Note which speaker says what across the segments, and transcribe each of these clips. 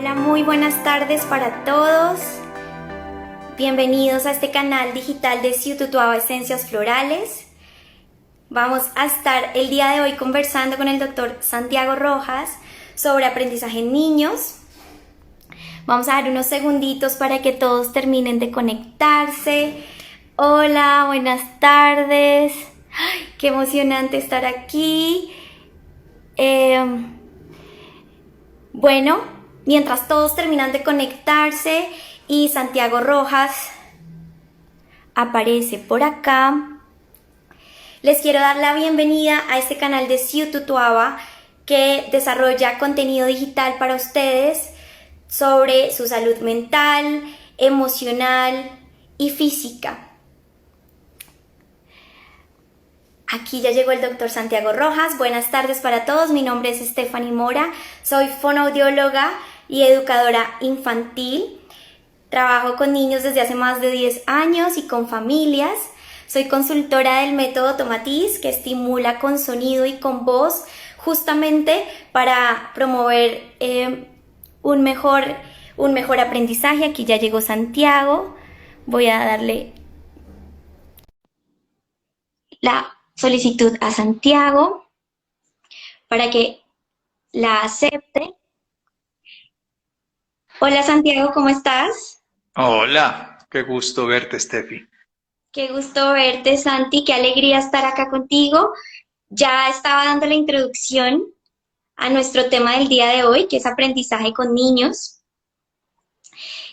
Speaker 1: Hola, muy buenas tardes para todos. Bienvenidos a este canal digital de Ciututuaba Esencias Florales. Vamos a estar el día de hoy conversando con el doctor Santiago Rojas sobre aprendizaje en niños. Vamos a dar unos segunditos para que todos terminen de conectarse. Hola, buenas tardes. ¡Ay, qué emocionante estar aquí! Bueno, mientras todos terminan de conectarse y Santiago Rojas aparece por acá, les quiero dar la bienvenida a este canal de Ciututuaba que desarrolla contenido digital para ustedes sobre su salud mental, emocional y física. Aquí ya llegó el doctor Santiago Rojas. Buenas tardes para todos. Mi nombre es Stephanie Mora. Soy fonoaudióloga y educadora infantil. Trabajo con niños desde hace más de 10 años y con familias. Soy consultora del método Tomatiz, que estimula con sonido y con voz, justamente para promover un mejor aprendizaje. Aquí ya llegó Santiago. Voy a darle la solicitud a Santiago para que la acepte. Hola Santiago, ¿cómo estás?
Speaker 2: Hola, qué gusto verte, Steffi.
Speaker 1: Qué gusto verte, Santi, qué alegría estar acá contigo. Ya estaba dando la introducción a nuestro tema del día de hoy, que es aprendizaje con niños.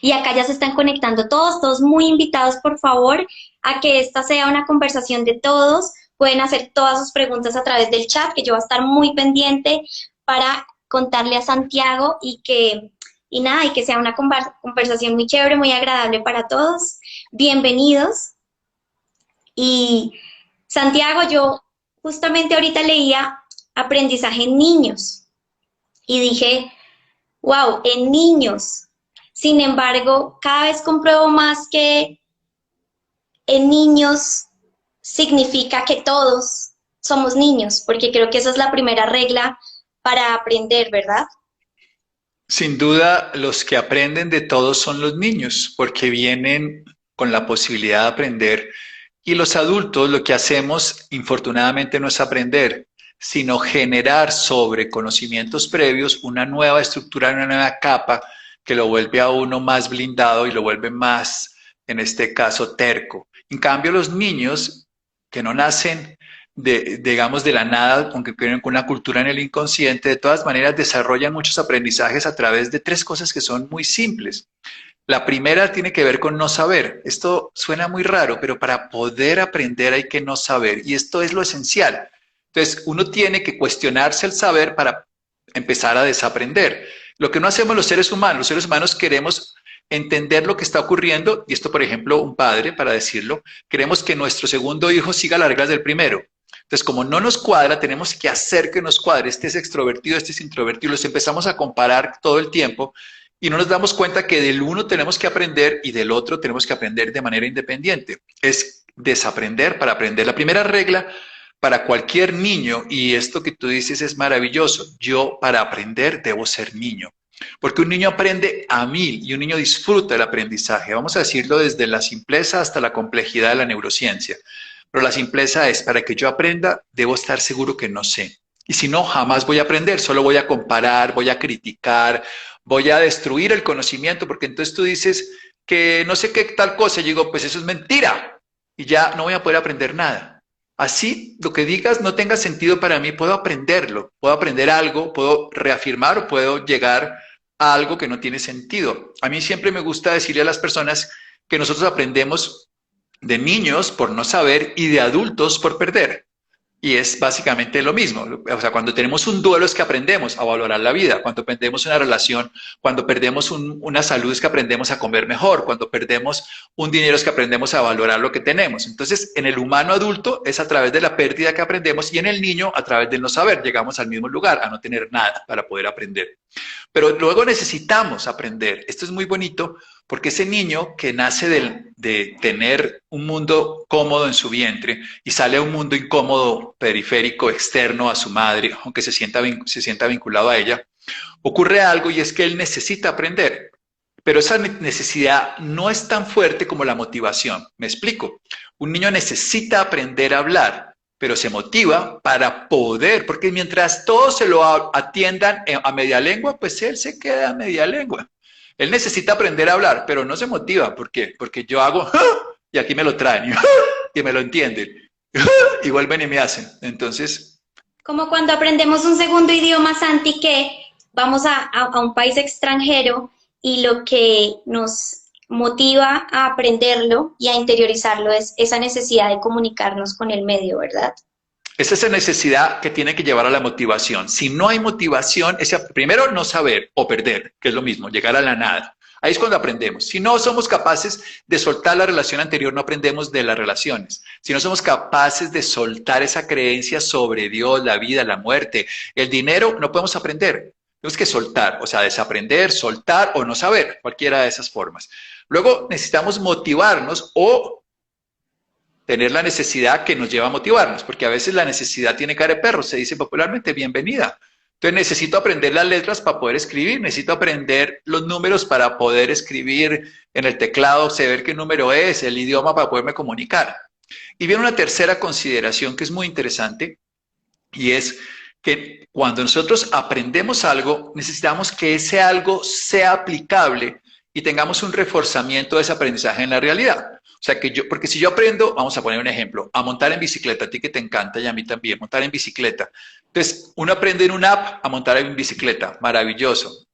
Speaker 1: Y acá ya se están conectando todos muy invitados, por favor, a que esta sea una conversación de todos. Pueden hacer todas sus preguntas a través del chat, que yo voy a estar muy pendiente para contarle a Santiago y que sea una conversación muy chévere, muy agradable para todos. Bienvenidos. Y Santiago, yo justamente ahorita leía aprendizaje en niños y dije, wow, en niños. Sin embargo, cada vez compruebo más que en niños significa que todos somos niños, porque creo que esa es la primera regla para aprender, ¿verdad?
Speaker 2: Sin duda, los que aprenden de todos son los niños, porque vienen con la posibilidad de aprender. Y los adultos lo que hacemos, infortunadamente, no es aprender, sino generar sobre conocimientos previos una nueva estructura, una nueva capa que lo vuelve a uno más blindado y lo vuelve más, en este caso, terco. En cambio, los niños que no nacen digamos, de la nada, aunque vienen con una cultura en el inconsciente, de todas maneras desarrollan muchos aprendizajes a través de tres cosas que son muy simples. La primera tiene que ver con no saber. Esto suena muy raro, pero para poder aprender hay que no saber. Y esto es lo esencial. Entonces, uno tiene que cuestionarse el saber para empezar a desaprender. Lo que no hacemos los seres humanos queremos entender lo que está ocurriendo, y esto, por ejemplo, un padre, para decirlo, queremos que nuestro segundo hijo siga las reglas del primero. Entonces, como no nos cuadra, tenemos que hacer que nos cuadre. Este es extrovertido, este es introvertido. Los empezamos a comparar todo el tiempo y no nos damos cuenta que del uno tenemos que aprender y del otro tenemos que aprender de manera independiente. Es desaprender para aprender. La primera regla para cualquier niño, y esto que tú dices es maravilloso, yo para aprender debo ser niño. Porque un niño aprende a mil y un niño disfruta el aprendizaje. Vamos a decirlo desde la simpleza hasta la complejidad de la neurociencia. Pero la simpleza es, para que yo aprenda, debo estar seguro que no sé. Y si no, jamás voy a aprender, solo voy a comparar, voy a criticar, voy a destruir el conocimiento, porque entonces tú dices que no sé qué tal cosa, y digo, pues eso es mentira, y ya no voy a poder aprender nada. Así, lo que digas no tenga sentido para mí, puedo aprenderlo, puedo aprender algo, puedo reafirmar o puedo llegar a algo que no tiene sentido. A mí siempre me gusta decirle a las personas que nosotros aprendemos de niños por no saber y de adultos por perder. Y es básicamente lo mismo. O sea, cuando tenemos un duelo es que aprendemos a valorar la vida. Cuando perdemos una relación, cuando perdemos una salud es que aprendemos a comer mejor. Cuando perdemos un dinero es que aprendemos a valorar lo que tenemos. Entonces, en el humano adulto es a través de la pérdida que aprendemos y en el niño a través del no saber. Llegamos al mismo lugar, a no tener nada para poder aprender. Pero luego necesitamos aprender. Esto es muy bonito porque ese niño que nace de tener un mundo cómodo en su vientre y sale a un mundo incómodo, periférico, externo a su madre, aunque se sienta vinculado a ella, Ocurre algo y es que él necesita aprender, pero esa necesidad no es tan fuerte como la motivación. Me explico. Un niño necesita aprender a hablar, pero se motiva para poder, porque mientras todos se lo atiendan a media lengua, pues él se queda a media lengua. Él necesita aprender a hablar, pero no se motiva. ¿Por qué? Porque yo hago y aquí me lo traen y me lo entienden y vuelven y me hacen. Entonces,
Speaker 1: Como cuando aprendemos un segundo idioma, Santi, que vamos a un país extranjero y lo que nos motiva a aprenderlo y a interiorizarlo es esa necesidad de comunicarnos con el medio, ¿verdad?
Speaker 2: es esa necesidad que tiene que llevar a la motivación. Si no hay motivación, es primero no saber o perder, que es lo mismo, llegar a la nada. Ahí es cuando aprendemos. Si no somos capaces de soltar la relación anterior, no aprendemos de las relaciones. Si no somos capaces de soltar esa creencia sobre Dios, la vida, la muerte, el dinero, no podemos aprender. Tenemos que soltar, o sea, desaprender, soltar o no saber, cualquiera de esas formas. Luego necesitamos motivarnos o tener la necesidad que nos lleva a motivarnos, porque a veces la necesidad tiene cara de perro, se dice popularmente, bienvenida. Entonces necesito aprender las letras para poder escribir, necesito aprender los números para poder escribir en el teclado, saber qué número es, el idioma para poderme comunicar. Y viene una tercera consideración que es muy interesante, y es que cuando nosotros aprendemos algo, necesitamos que ese algo sea aplicable y tengamos un reforzamiento de ese aprendizaje en la realidad. O sea, porque si yo aprendo, vamos a poner un ejemplo, a montar en bicicleta, a ti que te encanta y a mí también, montar en bicicleta. Entonces, uno aprende en una app a montar en bicicleta, maravilloso.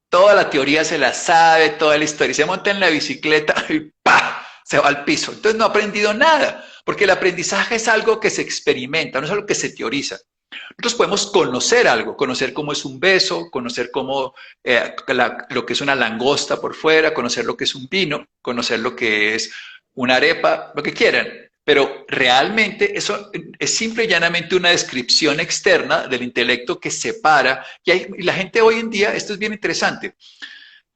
Speaker 2: Toda la teoría se la sabe, toda la historia, se monta en la bicicleta y ¡pah! Se va al piso. Entonces no ha aprendido nada, porque el aprendizaje es algo que se experimenta, no es algo que se teoriza. Nosotros podemos conocer algo, conocer cómo es un beso, conocer cómo, lo que es una langosta por fuera, conocer lo que es un vino, conocer lo que es una arepa, lo que quieran. Pero realmente eso es simple y llanamente una descripción externa del intelecto que separa. Y la gente hoy en día, esto es bien interesante,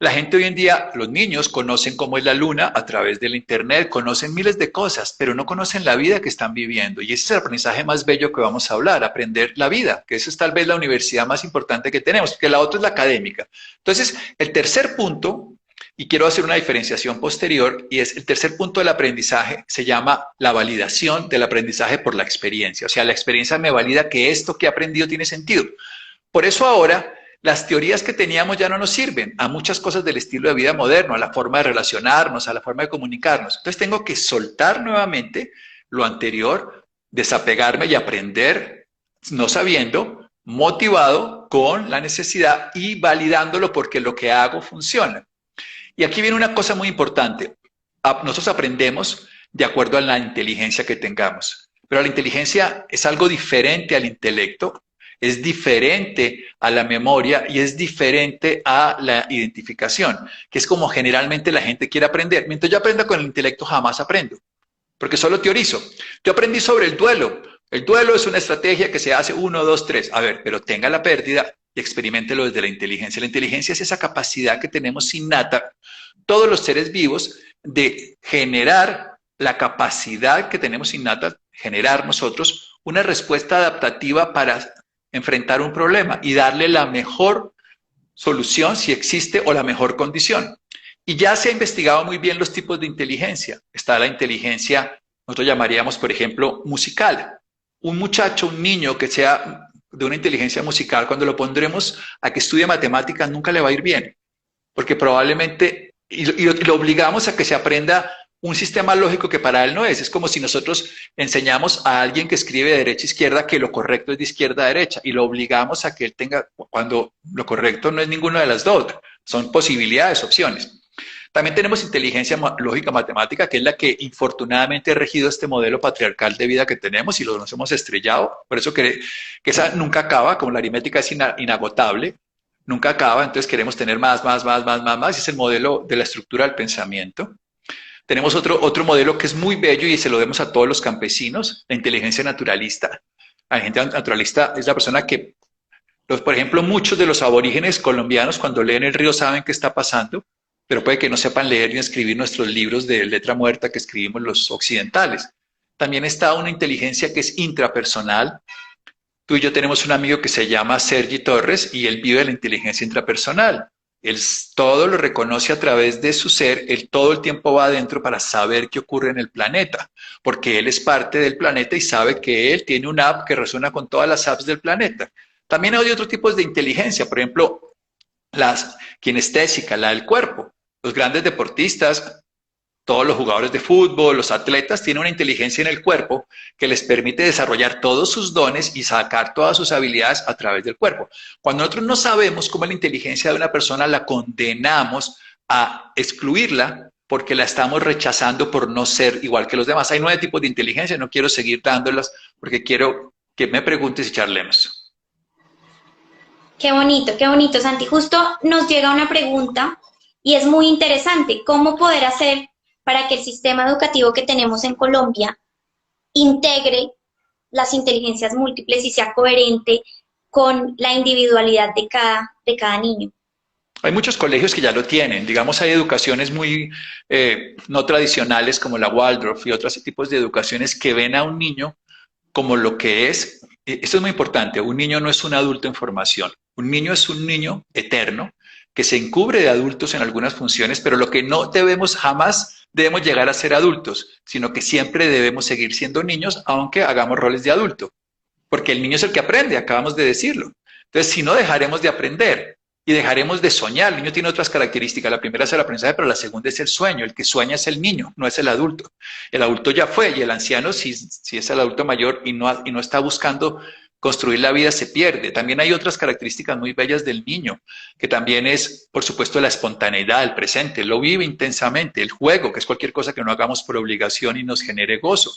Speaker 2: la gente hoy en día, los niños conocen cómo es la luna a través del internet, conocen miles de cosas, pero no conocen la vida que están viviendo. Y ese es el aprendizaje más bello que vamos a hablar, aprender la vida, que eso es tal vez la universidad más importante que tenemos, porque la otra es la académica. Entonces, el tercer punto, y quiero hacer una diferenciación posterior, y es el tercer punto del aprendizaje, se llama la validación del aprendizaje por la experiencia. O sea, la experiencia me valida que esto que he aprendido tiene sentido. Por eso ahora las teorías que teníamos ya no nos sirven a muchas cosas del estilo de vida moderno, a la forma de relacionarnos, a la forma de comunicarnos. Entonces tengo que soltar nuevamente lo anterior, desapegarme y aprender, no sabiendo, motivado con la necesidad y validándolo porque lo que hago funciona. Y aquí viene una cosa muy importante. Nosotros aprendemos de acuerdo a la inteligencia que tengamos, pero la inteligencia es algo diferente al intelecto, es diferente a la memoria y es diferente a la identificación, que es como generalmente la gente quiere aprender. Mientras yo aprenda con el intelecto, jamás aprendo, porque solo teorizo. Yo aprendí sobre el duelo. El duelo es una estrategia que se hace 1, 2, 3. A ver, pero tenga la pérdida y experiméntelo desde la inteligencia. La inteligencia es esa capacidad que tenemos innata, todos los seres vivos, de generar la capacidad que tenemos innata, generar nosotros una respuesta adaptativa para enfrentar un problema y darle la mejor solución si existe o la mejor condición. Y ya se ha investigado muy bien los tipos de inteligencia. Está la inteligencia, nosotros llamaríamos, por ejemplo, musical. Un muchacho, un niño que sea de una inteligencia musical, cuando lo pondremos a que estudie matemáticas, nunca le va a ir bien, porque probablemente, y lo obligamos a que se aprenda un sistema lógico que para él no es. Es como si nosotros enseñamos a alguien que escribe de derecha a izquierda que lo correcto es de izquierda a derecha y lo obligamos a que él tenga, cuando lo correcto no es ninguna de las dos, son posibilidades, opciones. También tenemos inteligencia lógica matemática, que es la que infortunadamente ha regido este modelo patriarcal de vida que tenemos y lo nos hemos estrellado. Por eso que esa nunca acaba, como la aritmética es inagotable, nunca acaba, entonces queremos tener más, y es el modelo de la estructura del pensamiento. Tenemos otro modelo que es muy bello y se lo demos a todos los campesinos, la inteligencia naturalista. La gente naturalista es la persona que, por ejemplo, muchos de los aborígenes colombianos cuando leen el río saben qué está pasando, pero puede que no sepan leer ni escribir nuestros libros de letra muerta que escribimos los occidentales. También está una inteligencia que es intrapersonal, Tú y yo tenemos un amigo que se llama Sergi Torres y él vive la inteligencia intrapersonal. Todo lo reconoce a través de su ser, él todo el tiempo va adentro para saber qué ocurre en el planeta, porque él es parte del planeta y sabe que él tiene una app que resuena con todas las apps del planeta. También hay otros tipos de inteligencia, por ejemplo, la kinestésica, la del cuerpo. Los grandes deportistas, todos los jugadores de fútbol, los atletas, tienen una inteligencia en el cuerpo que les permite desarrollar todos sus dones y sacar todas sus habilidades a través del cuerpo. Cuando nosotros no sabemos cómo es la inteligencia de una persona, la condenamos a excluirla porque la estamos rechazando por no ser igual que los demás. Hay 9 tipos de inteligencia, no quiero seguir dándolas porque quiero que me preguntes y charlemos.
Speaker 1: Qué bonito, Santi. Justo nos llega una pregunta y es muy interesante. ¿Cómo poder hacer para que el sistema educativo que tenemos en Colombia integre las inteligencias múltiples y sea coherente con la individualidad de cada niño?
Speaker 2: Hay muchos colegios que ya lo tienen. Digamos, hay educaciones muy no tradicionales como la Waldorf y otros tipos de educaciones que ven a un niño como lo que es. Esto es muy importante. Un niño no es un adulto en formación. Un niño es un niño eterno que se encubre de adultos en algunas funciones, pero lo que no debemos jamás debemos llegar a ser adultos, sino que siempre debemos seguir siendo niños, aunque hagamos roles de adulto. Porque el niño es el que aprende, acabamos de decirlo. Entonces, si no, dejaremos de aprender y dejaremos de soñar. El niño tiene otras características. La primera es el aprendizaje, pero la segunda es el sueño. El que sueña es el niño, no es el adulto. El adulto ya fue y el anciano, si es el adulto mayor y no está buscando construir la vida, se pierde. También hay otras características muy bellas del niño, que también es, por supuesto, la espontaneidad, el presente. Lo vive intensamente. El juego, que es cualquier cosa que no hagamos por obligación y nos genere gozo.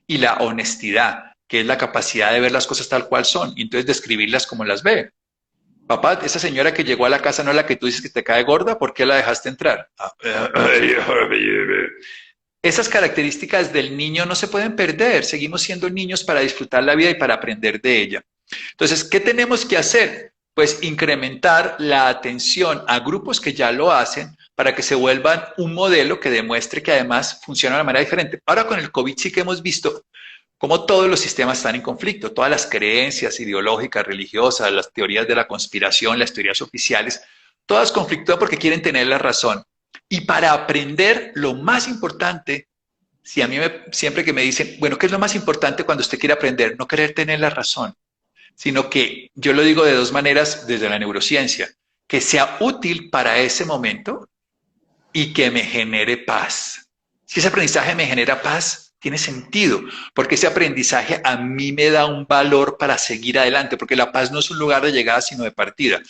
Speaker 2: Y la honestidad, que es la capacidad de ver las cosas tal cual son y entonces describirlas como las ve. Papá, esa señora que llegó a la casa no es la que tú dices que te cae gorda, ¿por qué la dejaste entrar? Esas características del niño no se pueden perder, seguimos siendo niños para disfrutar la vida y para aprender de ella. Entonces, ¿qué tenemos que hacer? Pues incrementar la atención a grupos que ya lo hacen para que se vuelvan un modelo que demuestre que además funciona de manera diferente. Ahora con el COVID sí que hemos visto cómo todos los sistemas están en conflicto, todas las creencias ideológicas, religiosas, las teorías de la conspiración, las teorías oficiales, todas conflictúan porque quieren tener la razón. Y para aprender, lo más importante, si a mí siempre que me dicen, bueno, ¿qué es lo más importante cuando usted quiere aprender? No querer tener la razón, sino que yo lo digo de 2 maneras desde la neurociencia, que sea útil para ese momento y que me genere paz. Si ese aprendizaje me genera paz, tiene sentido, porque ese aprendizaje a mí me da un valor para seguir adelante, porque la paz no es un lugar de llegada, sino de partida.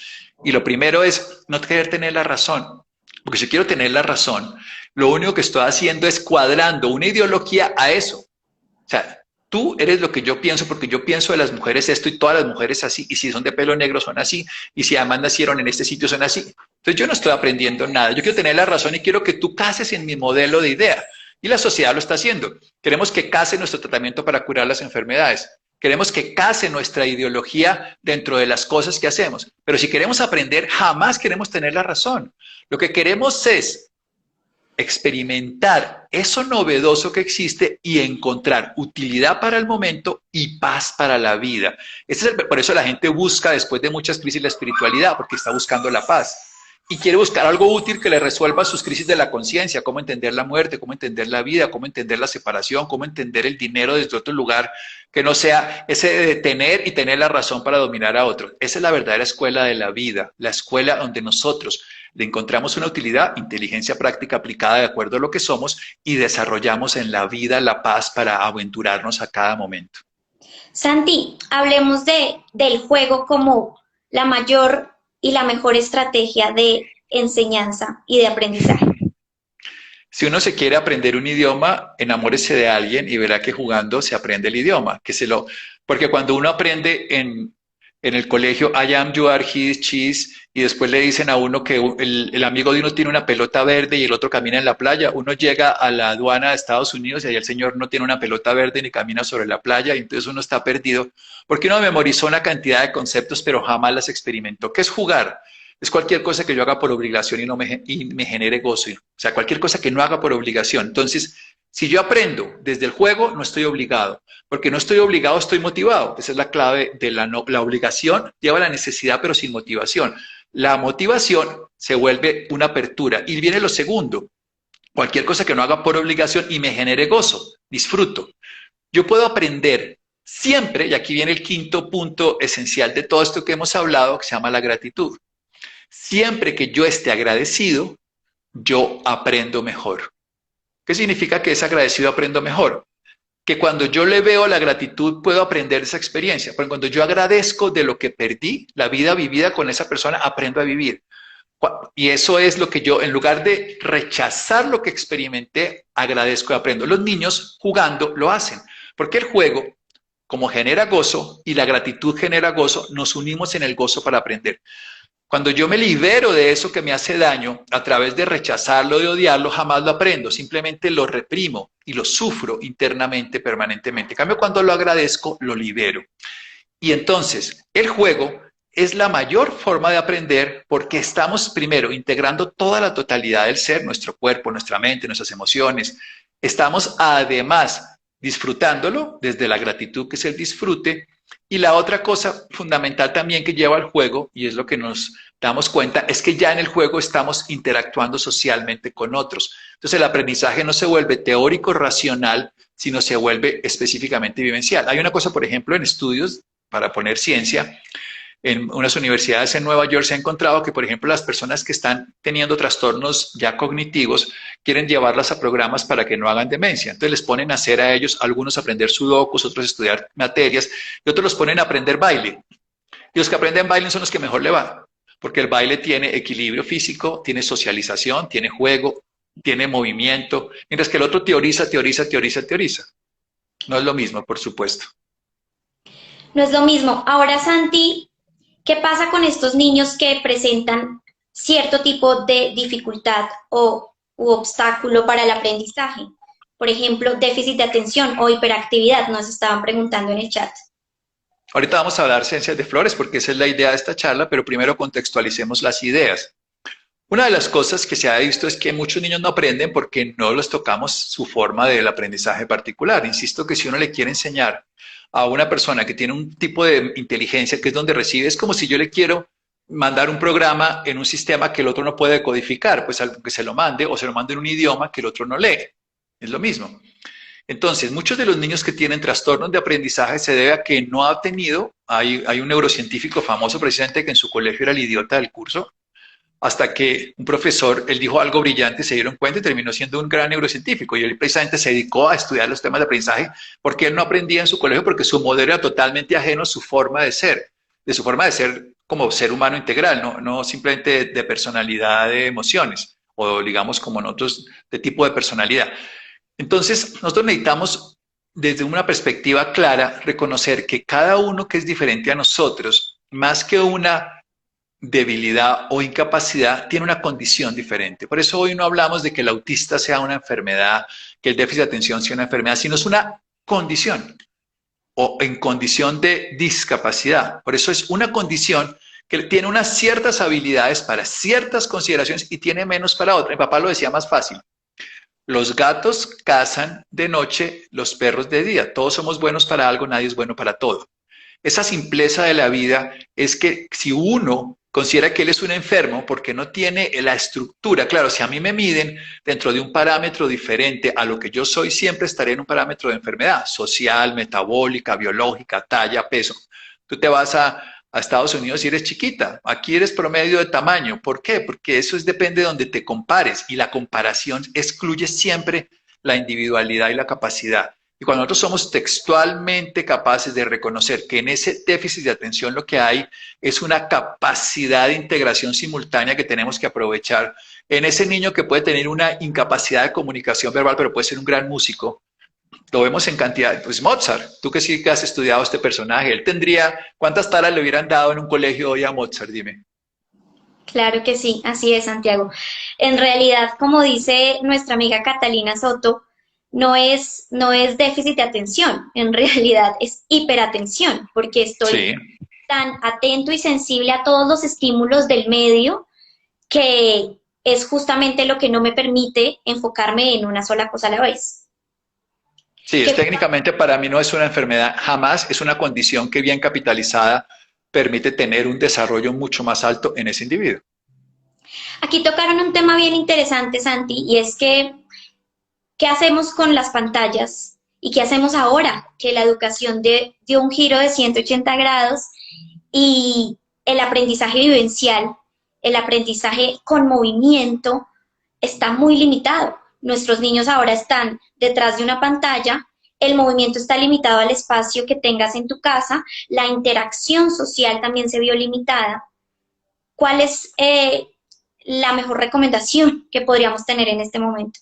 Speaker 2: Y lo primero es no querer tener la razón, porque si quiero tener la razón, lo único que estoy haciendo es cuadrando una ideología a eso. O sea, tú eres lo que yo pienso, porque yo pienso de las mujeres esto y todas las mujeres así, y si son de pelo negro son así, y si además nacieron en este sitio son así. Entonces yo no estoy aprendiendo nada, yo quiero tener la razón y quiero que tú cases en mi modelo de idea. Y la sociedad lo está haciendo. Queremos que case nuestro tratamiento para curar las enfermedades. Queremos que case nuestra ideología dentro de las cosas que hacemos. Pero si queremos aprender, jamás queremos tener la razón. Lo que queremos es experimentar eso novedoso que existe y encontrar utilidad para el momento y paz para la vida. Por eso la gente busca, después de muchas crisis, la espiritualidad, porque está buscando la paz. Y quiere buscar algo útil que le resuelva sus crisis de la conciencia, cómo entender la muerte, cómo entender la vida, cómo entender la separación, cómo entender el dinero desde otro lugar, que no sea ese de tener y tener la razón para dominar a otros. Esa es la verdadera escuela de la vida, la escuela donde nosotros le encontramos una utilidad, inteligencia práctica aplicada de acuerdo a lo que somos y desarrollamos en la vida la paz para aventurarnos a cada momento.
Speaker 1: Santi, hablemos del juego como la mayor y la mejor estrategia de enseñanza y de aprendizaje.
Speaker 2: Si uno se quiere aprender un idioma, enamórese de alguien y verá que jugando se aprende el idioma. Porque cuando uno aprende en el colegio, I am, you are, he is, she is, y después le dicen a uno que el amigo de uno tiene una pelota verde y el otro camina en la playa, uno llega a la aduana de Estados Unidos y ahí el señor no tiene una pelota verde ni camina sobre la playa, y entonces uno está perdido, porque uno memorizó una cantidad de conceptos pero jamás las experimentó. ¿Qué es jugar? Es cualquier cosa que yo haga por obligación y me genere gozo. O sea, cualquier cosa que no haga por obligación. Entonces, Si yo aprendo desde el juego, no estoy obligado, porque no estoy obligado, estoy motivado. Esa es la clave de la obligación, lleva la necesidad, pero sin motivación. La motivación se vuelve una apertura. Y viene lo segundo, cualquier cosa que no haga por obligación y me genere gozo, disfruto. Yo puedo aprender siempre, y aquí viene el quinto punto esencial de todo esto que hemos hablado, que se llama la gratitud. Siempre que yo esté agradecido, yo aprendo mejor. ¿Qué significa que es agradecido aprendo mejor? Que cuando yo le veo la gratitud puedo aprender de esa experiencia. Pero cuando yo agradezco de lo que perdí, la vida vivida con esa persona, aprendo a vivir. Y eso es lo que yo, en lugar de rechazar lo que experimenté, agradezco y aprendo. Los niños jugando lo hacen, porque el juego, como genera gozo y la gratitud genera gozo, nos unimos en el gozo para aprender. Cuando yo me libero de eso que me hace daño, a través de rechazarlo, de odiarlo, jamás lo aprendo, simplemente lo reprimo y lo sufro internamente, permanentemente. En cambio, cuando lo agradezco, lo libero. Y entonces, el juego es la mayor forma de aprender porque estamos, primero, integrando toda la totalidad del ser, nuestro cuerpo, nuestra mente, nuestras emociones. Estamos, además, disfrutándolo desde la gratitud, que es el disfrute. Y la otra cosa fundamental también que lleva al juego, y es lo que nos damos cuenta, es que ya en el juego estamos interactuando socialmente con otros. Entonces el aprendizaje no se vuelve teórico, racional, sino se vuelve específicamente vivencial. Hay una cosa, por ejemplo, en estudios, para poner ciencia, en unas universidades en Nueva York se ha encontrado que, por ejemplo, las personas que están teniendo trastornos ya cognitivos quieren llevarlas a programas para que no hagan demencia. Entonces les ponen a hacer a ellos, algunos aprender sudokus, otros estudiar materias, y otros los ponen a aprender baile. Y los que aprenden baile son los que mejor le va, porque el baile tiene equilibrio físico, tiene socialización, tiene juego, tiene movimiento, mientras que el otro teoriza, teoriza, teoriza, teoriza. No es lo mismo, por supuesto.
Speaker 1: No es lo mismo. Ahora, Santi, ¿qué pasa con estos niños que presentan cierto tipo de dificultad u obstáculo para el aprendizaje? Por ejemplo, déficit de atención o hiperactividad, nos estaban preguntando en el chat.
Speaker 2: Ahorita vamos a hablar ciencias de flores porque esa es la idea de esta charla, pero primero contextualicemos las ideas. Una de las cosas que se ha visto es que muchos niños no aprenden porque no les tocamos su forma del aprendizaje particular. Insisto que si uno le quiere enseñar a una persona que tiene un tipo de inteligencia que es donde recibe, es como si yo le quiero mandar un programa en un sistema que el otro no puede codificar, pues que se lo mande o se lo mande en un idioma que el otro no lee. Es lo mismo. Entonces, muchos de los niños que tienen trastornos de aprendizaje se debe a que no ha tenido, hay un neurocientífico famoso precisamente que en su colegio era el idiota del curso, hasta que un profesor, él dijo algo brillante, se dieron cuenta y terminó siendo un gran neurocientífico. Y él precisamente se dedicó a estudiar los temas de aprendizaje porque él no aprendía en su colegio porque su modelo era totalmente ajeno a su forma de ser como ser humano integral, no simplemente de personalidad de emociones o digamos como nosotros de tipo de personalidad. Entonces, nosotros necesitamos desde una perspectiva clara reconocer que cada uno que es diferente a nosotros, más que una debilidad o incapacidad, tiene una condición diferente. Por eso hoy no hablamos de que el autista sea una enfermedad, que el déficit de atención sea una enfermedad, sino es una condición o en condición de discapacidad. Por eso es una condición que tiene unas ciertas habilidades para ciertas consideraciones y tiene menos para otras. Mi papá lo decía más fácil. Los gatos cazan de noche, los perros de día. Todos somos buenos para algo, nadie es bueno para todo. Esa simpleza de la vida es que si uno considera que él es un enfermo porque no tiene la estructura, claro, si a mí me miden dentro de un parámetro diferente a lo que yo soy, siempre estaré en un parámetro de enfermedad social, metabólica, biológica, talla, peso. Tú te vas a Estados Unidos y eres chiquita, aquí eres promedio de tamaño. ¿Por qué? Porque eso depende de donde te compares y la comparación excluye siempre la individualidad y la capacidad. Y cuando nosotros somos textualmente capaces de reconocer que en ese déficit de atención lo que hay es una capacidad de integración simultánea que tenemos que aprovechar, en ese niño que puede tener una incapacidad de comunicación verbal, pero puede ser un gran músico, lo vemos en cantidad, pues Mozart, tú que sí que has estudiado este personaje, él tendría, ¿cuántas taras le hubieran dado en un colegio hoy a Mozart? Dime.
Speaker 1: Claro que sí, así es, Santiago. En realidad, como dice nuestra amiga Catalina Soto, no es déficit de atención, en realidad es hiperatención, porque estoy
Speaker 2: Sí.
Speaker 1: tan atento y sensible a todos los estímulos del medio que es justamente lo que no me permite enfocarme en una sola cosa a la vez.
Speaker 2: Sí, es
Speaker 1: Que
Speaker 2: técnicamente para mí no es una enfermedad, jamás es una condición que bien capitalizada permite tener un desarrollo mucho más alto en ese individuo.
Speaker 1: aquí tocaron un tema bien interesante, Santi, y es que, ¿qué hacemos con las pantallas? ¿Y qué hacemos ahora que la educación dio un giro de 180 grados y el aprendizaje vivencial, el aprendizaje con movimiento está muy limitado? Nuestros niños ahora están detrás de una pantalla, el movimiento está limitado al espacio que tengas en tu casa, la interacción social también se vio limitada. ¿Cuál es la mejor recomendación que podríamos tener en este momento?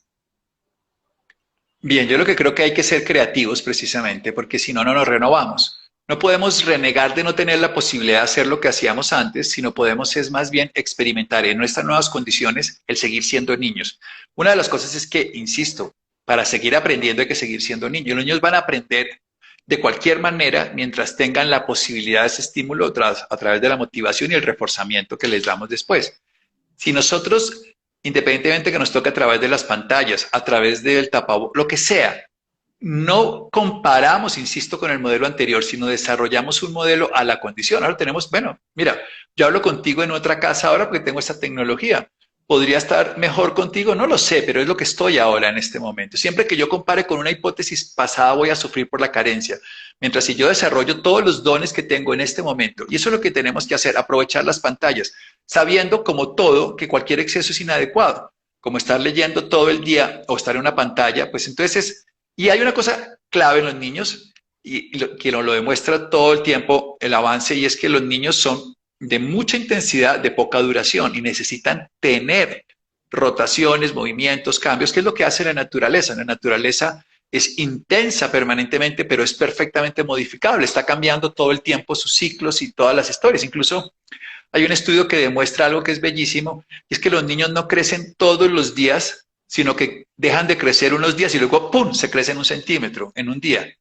Speaker 2: Bien, yo lo que creo que hay que ser creativos precisamente, porque si no, no nos renovamos. No podemos renegar de no tener la posibilidad de hacer lo que hacíamos antes, sino podemos es más bien experimentar en nuestras nuevas condiciones el seguir siendo niños. Una de las cosas es que, insisto, para seguir aprendiendo hay que seguir siendo niños. Los niños van a aprender de cualquier manera mientras tengan la posibilidad de ese estímulo a través de la motivación y el reforzamiento que les damos después. Si nosotros, independientemente que nos toque a través de las pantallas, a través del tapabocas, lo que sea, no comparamos, insisto, con el modelo anterior, sino desarrollamos un modelo a la condición. Ahora tenemos, bueno, mira, yo hablo contigo en otra casa ahora porque tengo esta tecnología. ¿Podría estar mejor contigo? No lo sé, pero es lo que estoy ahora en este momento. Siempre que yo compare con una hipótesis pasada voy a sufrir por la carencia. Mientras si yo desarrollo todos los dones que tengo en este momento, y eso es lo que tenemos que hacer, aprovechar las pantallas, sabiendo como todo que cualquier exceso es inadecuado, como estar leyendo todo el día o estar en una pantalla, pues entonces, y hay una cosa clave en los niños, que lo demuestra todo el tiempo el avance, y es que los niños son de mucha intensidad, de poca duración, y necesitan tener rotaciones, movimientos, cambios, que es lo que hace la naturaleza. La naturaleza es intensa permanentemente, pero es perfectamente modificable, está cambiando todo el tiempo sus ciclos y todas las historias. Incluso hay un estudio que demuestra algo que es bellísimo, y es que los niños no crecen todos los días, sino que dejan de crecer unos días y luego, ¡pum!, se crecen 1 centímetro en un día.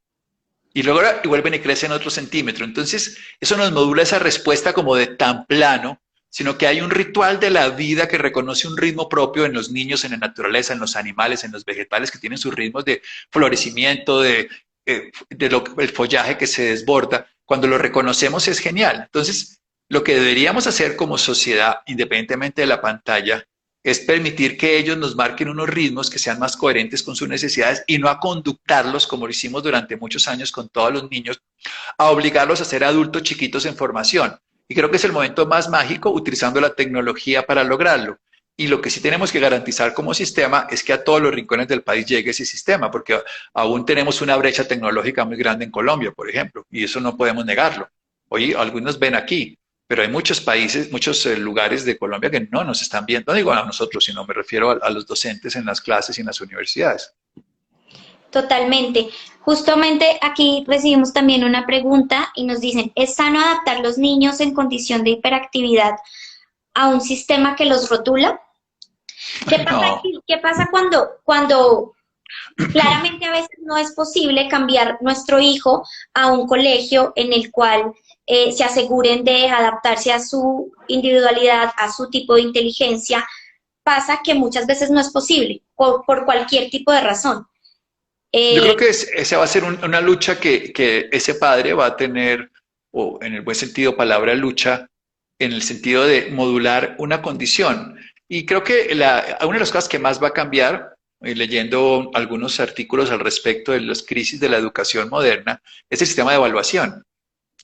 Speaker 2: Y luego y vuelven y crecen otro centímetro. Entonces, eso nos modula esa respuesta como de tan plano, sino que hay un ritual de la vida que reconoce un ritmo propio en los niños, en la naturaleza, en los animales, en los vegetales, que tienen sus ritmos de florecimiento, el follaje que se desborda. Cuando lo reconocemos es genial. Entonces, lo que deberíamos hacer como sociedad, independientemente de la pantalla, es permitir que ellos nos marquen unos ritmos que sean más coherentes con sus necesidades y no a conductarlos, como lo hicimos durante muchos años con todos los niños, a obligarlos a ser adultos chiquitos en formación. Y creo que es el momento más mágico utilizando la tecnología para lograrlo. Y lo que sí tenemos que garantizar como sistema es que a todos los rincones del país llegue ese sistema, porque aún tenemos una brecha tecnológica muy grande en Colombia, por ejemplo, y eso no podemos negarlo. Hoy algunos ven aquí, pero hay muchos países, muchos lugares de Colombia que no nos están viendo, no digo a nosotros, sino me refiero a los docentes en las clases y en las universidades.
Speaker 1: Totalmente. Justamente aquí recibimos también una pregunta y nos dicen, ¿es sano adaptar los niños en condición de hiperactividad a un sistema que los rotula? ¿Qué pasa
Speaker 2: No,
Speaker 1: aquí? ¿Qué pasa cuando claramente a veces no es posible cambiar nuestro hijo a un colegio en el cual se aseguren de adaptarse a su individualidad, a su tipo de inteligencia? Pasa que muchas veces no es posible por cualquier tipo de razón.
Speaker 2: yo
Speaker 1: Eh,
Speaker 2: creo que esa va a ser una lucha que ese padre va a tener, o en el buen sentido palabra lucha, en el sentido de modular una condición. Y creo que una de las cosas que más va a cambiar, leyendo algunos artículos al respecto de las crisis de la educación moderna, es el sistema de evaluación.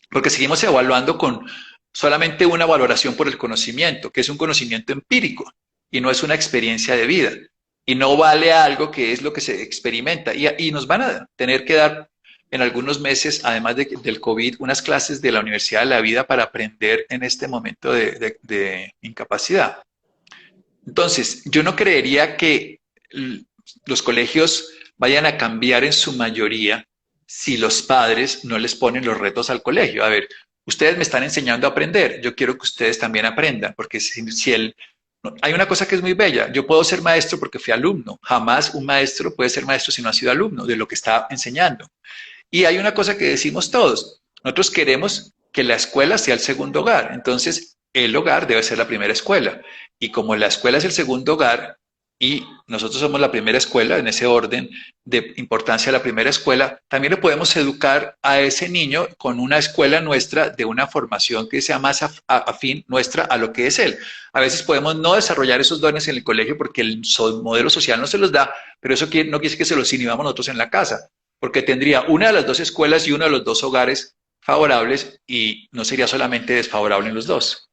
Speaker 2: Porque seguimos evaluando con solamente una valoración por el conocimiento, que es un conocimiento empírico y no es una experiencia de vida. Y no vale algo que es lo que se experimenta. Y nos van a tener que dar en algunos meses, además del COVID, unas clases de la Universidad de la Vida para aprender en este momento de incapacidad. Entonces, yo no creería que los colegios vayan a cambiar en su mayoría si los padres no les ponen los retos al colegio. A ver, ustedes me están enseñando a aprender, yo quiero que ustedes también aprendan, porque si el, no, hay una cosa que es muy bella, yo puedo ser maestro porque fui alumno, jamás un maestro puede ser maestro si no ha sido alumno de lo que está enseñando. Y hay una cosa que decimos todos, nosotros queremos que la escuela sea el segundo hogar, entonces el hogar debe ser la primera escuela. Y como la escuela es el segundo hogar, y nosotros somos la primera escuela, en ese orden de importancia, la primera escuela, también le podemos educar a ese niño con una escuela nuestra de una formación que sea más afín nuestra a lo que es él. A veces podemos no desarrollar esos dones en el colegio porque el modelo social no se los da, pero eso no quiere decir que se los inhibamos nosotros en la casa, porque tendría una de las dos escuelas y uno de los dos hogares favorables y no sería solamente desfavorable en los dos.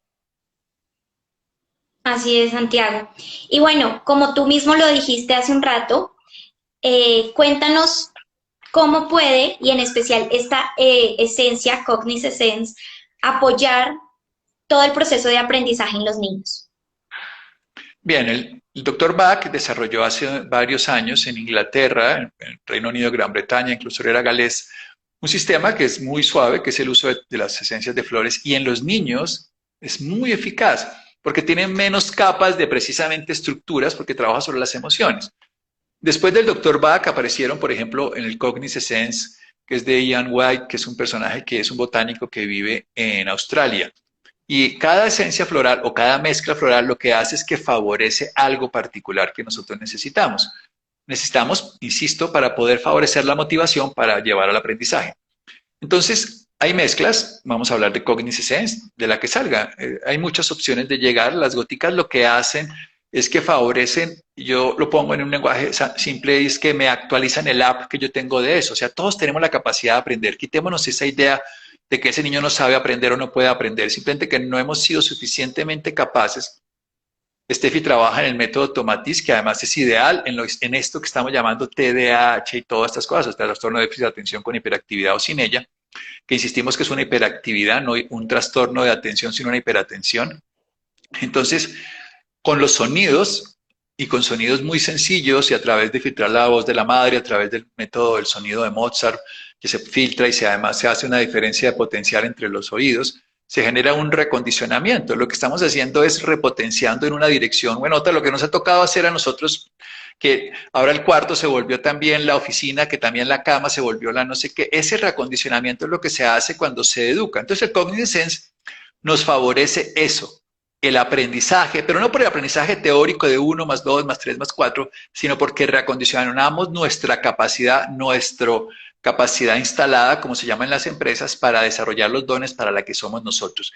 Speaker 1: Así es, Santiago. Y bueno, como tú mismo lo dijiste hace un rato, cuéntanos cómo puede, y en especial esta esencia, Cognize Sense, apoyar todo el proceso de aprendizaje en los niños.
Speaker 2: Bien, el doctor Bach desarrolló hace varios años en Inglaterra, en el Reino Unido, Gran Bretaña, incluso era galés, un sistema que es muy suave, que es el uso de las esencias de flores, y en los niños es muy eficaz, porque tiene menos capas de precisamente estructuras, porque trabaja sobre las emociones. Después del doctor Bach aparecieron, por ejemplo, en el Cognize Sense, que es de Ian White, que es un personaje que es un botánico que vive en Australia. Y cada esencia floral o cada mezcla floral lo que hace es que favorece algo particular que nosotros necesitamos. Necesitamos, insisto, para poder favorecer la motivación para llevar al aprendizaje. Entonces, hay mezclas, vamos a hablar de Cognize Sense, de la que salga. Hay muchas opciones de llegar. Las goticas lo que hacen es que favorecen, yo lo pongo en un lenguaje simple, es que me actualizan el app que yo tengo de eso. O sea, todos tenemos la capacidad de aprender. Quitémonos esa idea de que ese niño no sabe aprender o no puede aprender, simplemente que no hemos sido suficientemente capaces. Steffi trabaja en el método Tomatis, que además es ideal en esto que estamos llamando TDAH y todas estas cosas, trastorno de déficit de atención con hiperactividad o sin ella, que insistimos que es una hiperactividad, no un trastorno de atención, sino una hiperatención. Entonces, con los sonidos y con sonidos muy sencillos y a través de filtrar la voz de la madre, a través del método del sonido de Mozart, que se filtra y además se hace una diferencia de potencial entre los oídos, se genera un recondicionamiento. Lo que estamos haciendo es repotenciando en una dirección o en otra, lo que nos ha tocado hacer a nosotros, que ahora el cuarto se volvió también la oficina, que también la cama se volvió la no sé qué. Ese recondicionamiento es lo que se hace cuando se educa. Entonces el Cognitive Sense nos favorece eso, el aprendizaje, pero no por el aprendizaje teórico de 1 más 2 más 3 más 4, sino porque reacondicionamos nuestra capacidad, capacidad instalada, como se llama en las empresas, para desarrollar los dones para la que somos nosotros.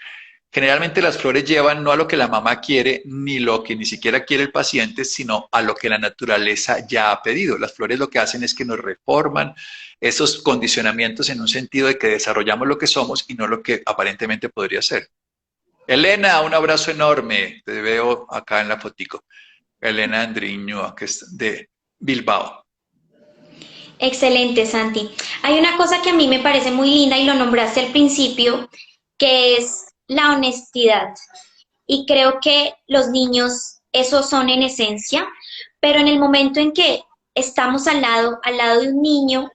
Speaker 2: Generalmente las flores llevan no a lo que la mamá quiere, ni lo que ni siquiera quiere el paciente, sino a lo que la naturaleza ya ha pedido. Las flores lo que hacen es que nos reforman esos condicionamientos en un sentido de que desarrollamos lo que somos y no lo que aparentemente podría ser. Elena, un abrazo enorme. Te veo acá en la fotico. Elena Andriño, que es de Bilbao.
Speaker 1: Excelente, Santi. Hay una cosa que a mí me parece muy linda y lo nombraste al principio, que es la honestidad. Y creo que los niños, esos son en esencia, pero en el momento en que estamos al lado de un niño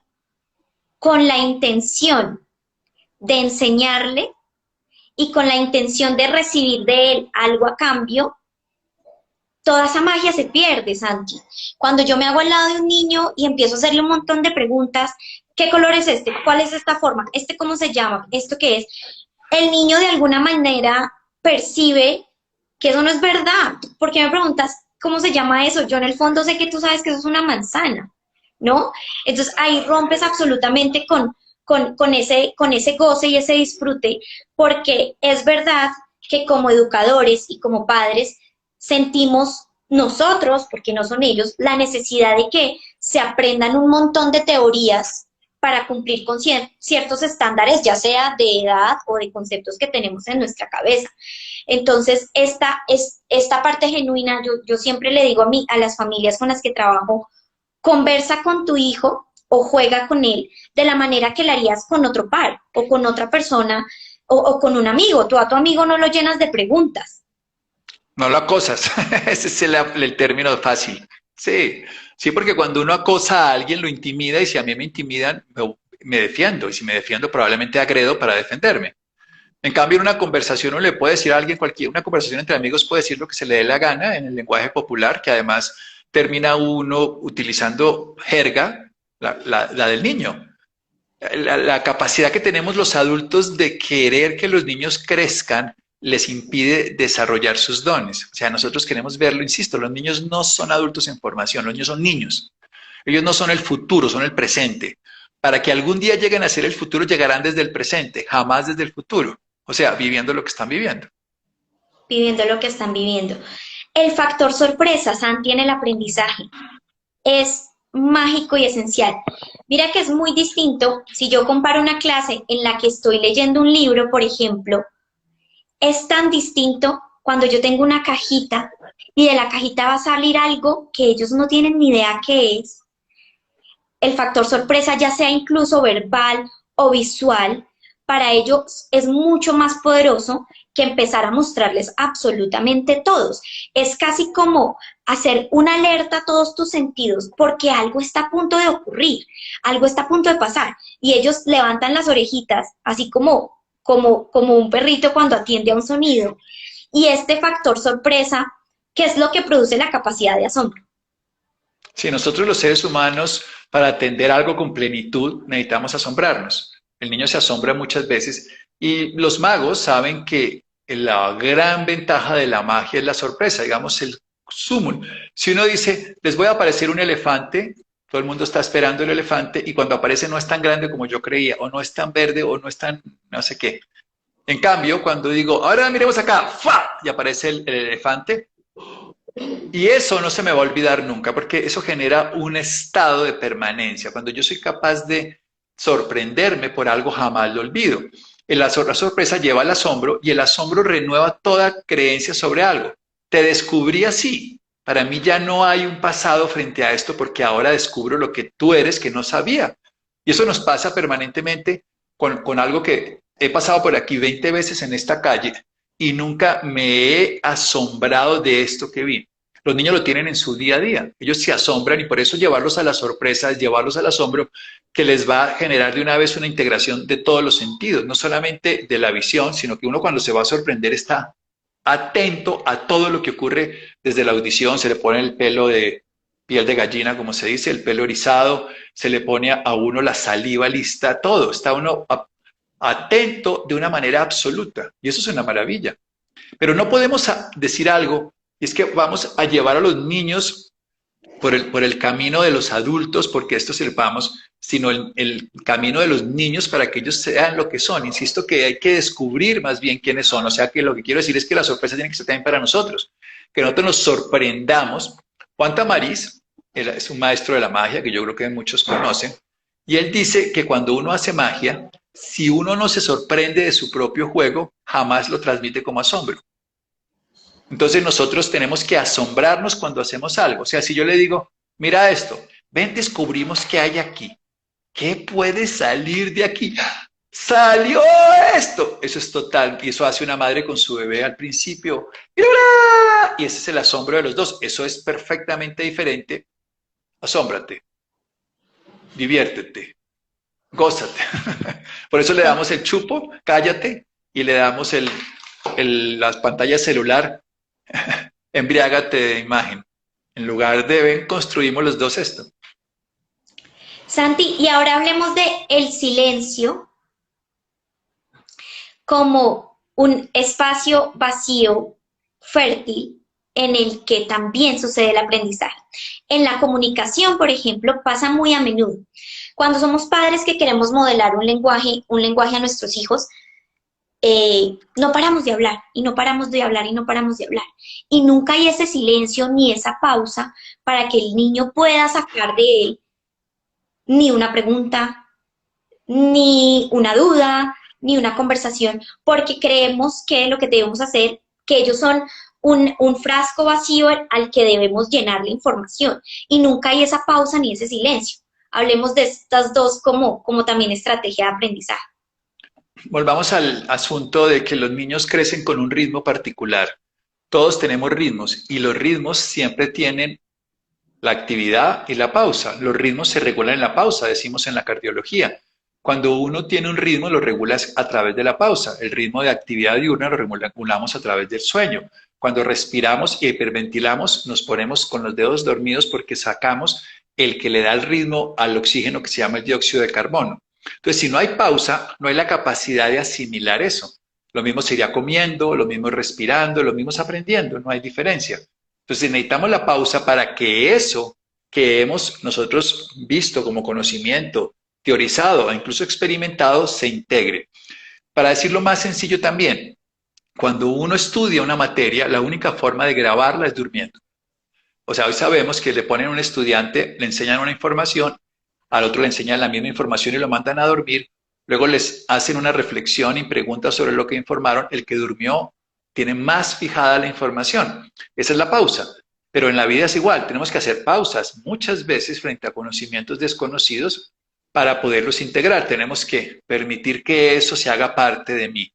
Speaker 1: con la intención de enseñarle y con la intención de recibir de él algo a cambio, toda esa magia se pierde, Santi. Cuando yo me hago al lado de un niño y empiezo a hacerle un montón de preguntas, ¿qué color es este? ¿Cuál es esta forma? ¿Este cómo se llama? ¿Esto qué es? El niño de alguna manera percibe que eso no es verdad. ¿Por qué me preguntas cómo se llama eso? Yo en el fondo sé que tú sabes que eso es una manzana, ¿no? Entonces ahí rompes absolutamente con ese goce y ese disfrute, porque es verdad que como educadores y como padres sentimos nosotros, porque no son ellos, la necesidad de que se aprendan un montón de teorías para cumplir con ciertos estándares, ya sea de edad o de conceptos que tenemos en nuestra cabeza. Entonces, esta parte genuina, yo siempre le digo a las familias con las que trabajo, conversa con tu hijo o juega con él de la manera que lo harías con otro par o con otra persona o con un amigo. Tú a tu amigo no lo llenas de preguntas.
Speaker 2: No lo acosas, ese es el término fácil. Sí, sí, porque cuando uno acosa a alguien lo intimida y si a mí me intimidan, me defiendo y si me defiendo probablemente agredo para defenderme. En cambio, en una conversación uno le puede decir a alguien, una conversación entre amigos puede decir lo que se le dé la gana en el lenguaje popular, que además termina uno utilizando jerga, la del niño. La capacidad que tenemos los adultos de querer que los niños crezcan les impide desarrollar sus dones. O sea, nosotros queremos verlo, insisto, los niños no son adultos en formación, los niños son niños. Ellos no son el futuro, son el presente. Para que algún día lleguen a ser el futuro, llegarán desde el presente, jamás desde el futuro. O sea, viviendo lo que están viviendo.
Speaker 1: Viviendo lo que están viviendo. El factor sorpresa, Santi, en el aprendizaje es mágico y esencial. Mira que es muy distinto si yo comparo una clase en la que estoy leyendo un libro, por ejemplo, es tan distinto cuando yo tengo una cajita y de la cajita va a salir algo que ellos no tienen ni idea qué es. El factor sorpresa, ya sea incluso verbal o visual, para ellos es mucho más poderoso que empezar a mostrarles absolutamente todos. Es casi como hacer una alerta a todos tus sentidos, porque algo está a punto de ocurrir, algo está a punto de pasar, y ellos levantan las orejitas, así como un perrito cuando atiende a un sonido. Y este factor sorpresa, ¿qué es lo que produce la capacidad de asombro?
Speaker 2: Si nosotros los seres humanos, para atender algo con plenitud, necesitamos asombrarnos. El niño se asombra muchas veces y los magos saben que la gran ventaja de la magia es la sorpresa, digamos el sumum. Si uno dice, les voy a aparecer un elefante, todo el mundo está esperando el elefante y cuando aparece no es tan grande como yo creía, o no es tan verde, o no es tan no sé qué. En cambio, cuando digo, ahora miremos acá, ¡fa! Y aparece el elefante, y eso no se me va a olvidar nunca, porque eso genera un estado de permanencia. Cuando yo soy capaz de sorprenderme por algo, jamás lo olvido. La sorpresa lleva al asombro y el asombro renueva toda creencia sobre algo. Te descubrí así. Para mí ya no hay un pasado frente a esto porque ahora descubro lo que tú eres que no sabía. Y eso nos pasa permanentemente con algo que he pasado por aquí 20 veces en esta calle y nunca me he asombrado de esto que vi. Los niños lo tienen en su día a día. Ellos se asombran y por eso llevarlos a la sorpresa, llevarlos al asombro, que les va a generar de una vez una integración de todos los sentidos, no solamente de la visión, sino que uno cuando se va a sorprender está atento a todo lo que ocurre desde la audición, se le pone el pelo de piel de gallina, como se dice, el pelo erizado, se le pone a uno la saliva lista, todo, está uno atento de una manera absoluta y eso es una maravilla. Pero no podemos decir algo, y es que vamos a llevar a los niños por el camino de los adultos, porque esto sirvamos, sino el camino de los niños para que ellos sean lo que son. Insisto que hay que descubrir más bien quiénes son, o sea que lo que quiero decir es que la sorpresa tiene que ser también para nosotros, que nosotros nos sorprendamos. Juan Tamariz es un maestro de la magia que yo creo que muchos conocen, y él dice que cuando uno hace magia, si uno no se sorprende de su propio juego, jamás lo transmite como asombro. Entonces nosotros tenemos que asombrarnos cuando hacemos algo. O sea, si yo le digo, mira esto, ven, descubrimos qué hay aquí. ¿Qué puede salir de aquí? ¡Salió esto! Eso es total, y eso hace una madre con su bebé al principio. Y ese es el asombro de los dos. Eso es perfectamente diferente. Asómbrate, diviértete, gózate. Por eso le damos el chupo, cállate, y le damos las pantallas celular, embriágate de imagen. En lugar de ven, construimos los dos esto.
Speaker 1: Santi, y ahora hablemos de el silencio como un espacio vacío, fértil, en el que también sucede el aprendizaje. En la comunicación, por ejemplo, pasa muy a menudo. Cuando somos padres que queremos modelar un lenguaje a nuestros hijos, no paramos de hablar, y no paramos de hablar, y no paramos de hablar. Y nunca hay ese silencio ni esa pausa para que el niño pueda sacar de él ni una pregunta, ni una duda, ni una conversación, porque creemos que lo que debemos hacer, que ellos son un frasco vacío al que debemos llenar la información, y nunca hay esa pausa ni ese silencio. Hablemos de estas dos como también estrategia de aprendizaje.
Speaker 2: Volvamos al asunto de que los niños crecen con un ritmo particular. Todos tenemos ritmos y los ritmos siempre tienen la actividad y la pausa. Los ritmos se regulan en la pausa, decimos en la cardiología. Cuando uno tiene un ritmo, lo regulas a través de la pausa. El ritmo de actividad diurna lo regulamos a través del sueño. Cuando respiramos y hiperventilamos, nos ponemos con los dedos dormidos porque sacamos el que le da el ritmo al oxígeno que se llama el dióxido de carbono. Entonces, si no hay pausa, no hay la capacidad de asimilar eso. Lo mismo sería comiendo, lo mismo respirando, lo mismo es aprendiendo, no hay diferencia. Entonces necesitamos la pausa para que eso que hemos nosotros visto como conocimiento, teorizado e incluso experimentado, se integre. Para decirlo más sencillo también, cuando uno estudia una materia, la única forma de grabarla es durmiendo. O sea, hoy sabemos que le ponen a un estudiante, le enseñan una información, al otro le enseñan la misma información y lo mandan a dormir, luego les hacen una reflexión y preguntas sobre lo que informaron, el que durmió tiene más fijada la información. Esa es la pausa. Pero en la vida es igual, tenemos que hacer pausas muchas veces frente a conocimientos desconocidos para poderlos integrar. Tenemos que permitir que eso se haga parte de mí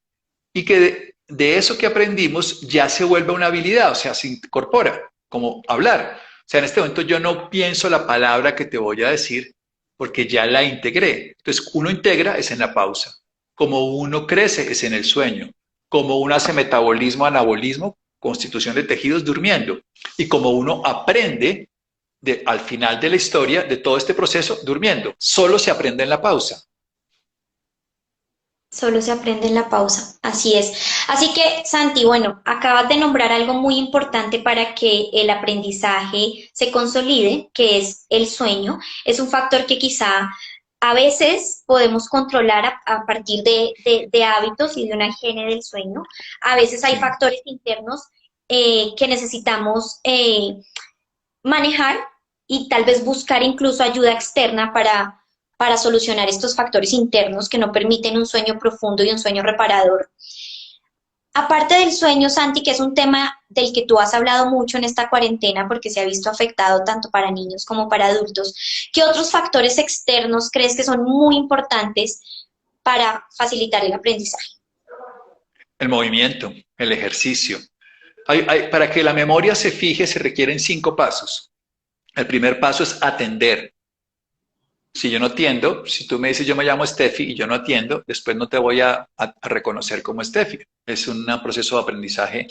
Speaker 2: y que de eso que aprendimos ya se vuelva una habilidad, o sea, se incorpora, como hablar. O sea, en este momento yo no pienso la palabra que te voy a decir porque ya la integré. Entonces, uno integra es en la pausa. Como uno crece es en el sueño. Como uno hace metabolismo, anabolismo, constitución de tejidos durmiendo. Y como uno aprende al final de la historia, de todo este proceso, durmiendo. Solo se aprende en la pausa.
Speaker 1: Solo se aprende en la pausa, así es. Así que, Santi, bueno, acabas de nombrar algo muy importante para que el aprendizaje se consolide, que es el sueño. Es un factor que quizá a veces podemos controlar a partir de hábitos y de una higiene del sueño. A veces hay
Speaker 2: Sí.
Speaker 1: factores internos que necesitamos manejar y tal vez buscar incluso ayuda externa para solucionar estos factores internos que no permiten un sueño profundo y un sueño reparador. Aparte del sueño, Santi, que es un tema del que tú has hablado mucho en esta cuarentena porque se ha visto afectado tanto para niños como para adultos, ¿qué otros factores externos crees que son muy importantes para facilitar el aprendizaje?
Speaker 2: El movimiento, el ejercicio. Para que la memoria se fije se requieren 5 pasos. El primer paso es atender. Si yo no atiendo, si tú me dices yo me llamo Steffi y yo no atiendo, después no te voy a reconocer como Steffi. Es un proceso de aprendizaje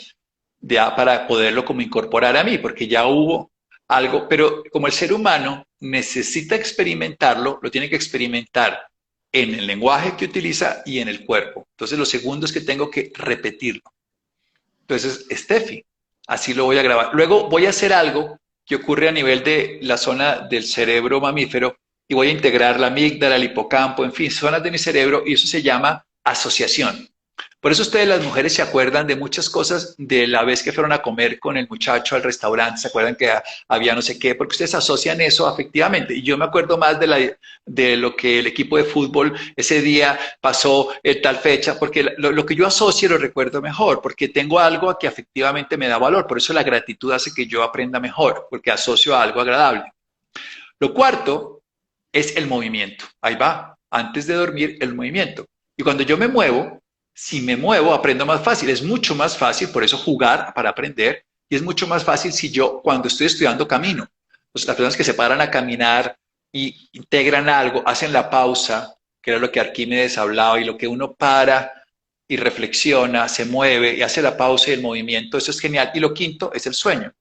Speaker 2: para poderlo como incorporar a mí, porque ya hubo algo, pero como el ser humano necesita experimentarlo, lo tiene que experimentar en el lenguaje que utiliza y en el cuerpo. Entonces lo segundo es que tengo que repetirlo. Entonces, Steffi, así lo voy a grabar. Luego voy a hacer algo que ocurre a nivel de la zona del cerebro mamífero y voy a integrar la amígdala, el hipocampo, en fin, zonas de mi cerebro y eso se llama asociación. Por eso ustedes las mujeres se acuerdan de muchas cosas de la vez que fueron a comer con el muchacho al restaurante, se acuerdan que había no sé qué, porque ustedes asocian eso afectivamente. Y yo me acuerdo más de lo que el equipo de fútbol ese día pasó tal fecha, porque lo que yo asocio lo recuerdo mejor, porque tengo algo que afectivamente me da valor. Por eso la gratitud hace que yo aprenda mejor, porque asocio a algo agradable. Lo cuarto es el movimiento. Ahí va, antes de dormir, el movimiento. Y cuando yo me muevo, si me muevo, aprendo más fácil. Es mucho más fácil, por eso jugar para aprender. Y es mucho más fácil si yo, cuando estoy estudiando, camino. Pues las personas que se paran a caminar y integran algo, hacen la pausa, que era lo que Arquímedes hablaba, y lo que uno para y reflexiona, se mueve y hace la pausa y el movimiento, eso es genial. Y lo quinto es el sueño.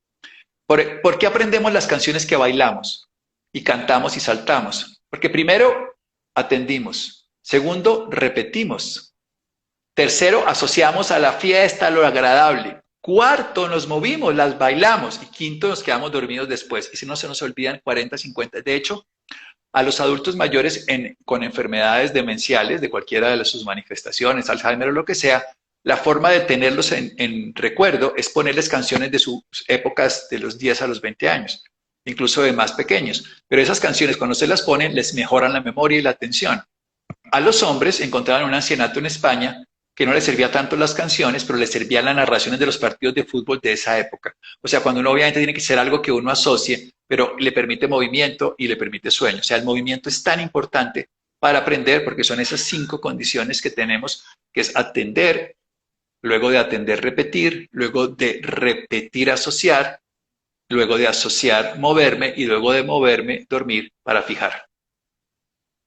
Speaker 2: ¿Por qué aprendemos las canciones que bailamos y cantamos y saltamos? Porque primero, atendimos. Segundo, repetimos. Tercero, asociamos a la fiesta, a lo agradable. Cuarto, nos movimos, las bailamos. Y quinto, nos quedamos dormidos después. Y si no, se nos olvidan 40, 50. De hecho, a los adultos mayores con enfermedades demenciales, de cualquiera de sus manifestaciones, Alzheimer o lo que sea, la forma de tenerlos en recuerdo es ponerles canciones de sus épocas de los 10 a los 20 años, incluso de más pequeños. Pero esas canciones, cuando se las ponen, les mejoran la memoria y la atención. A los hombres encontraban un ancianato en España que no les servía tanto las canciones, pero les servían las narraciones de los partidos de fútbol de esa época. O sea, cuando uno obviamente tiene que ser algo que uno asocie, pero le permite movimiento y le permite sueño. O sea, el movimiento es tan importante para aprender porque son esas 5 condiciones que tenemos, que es atender, luego de atender repetir, luego de repetir asociar, luego de asociar moverme y luego de moverme dormir para fijar.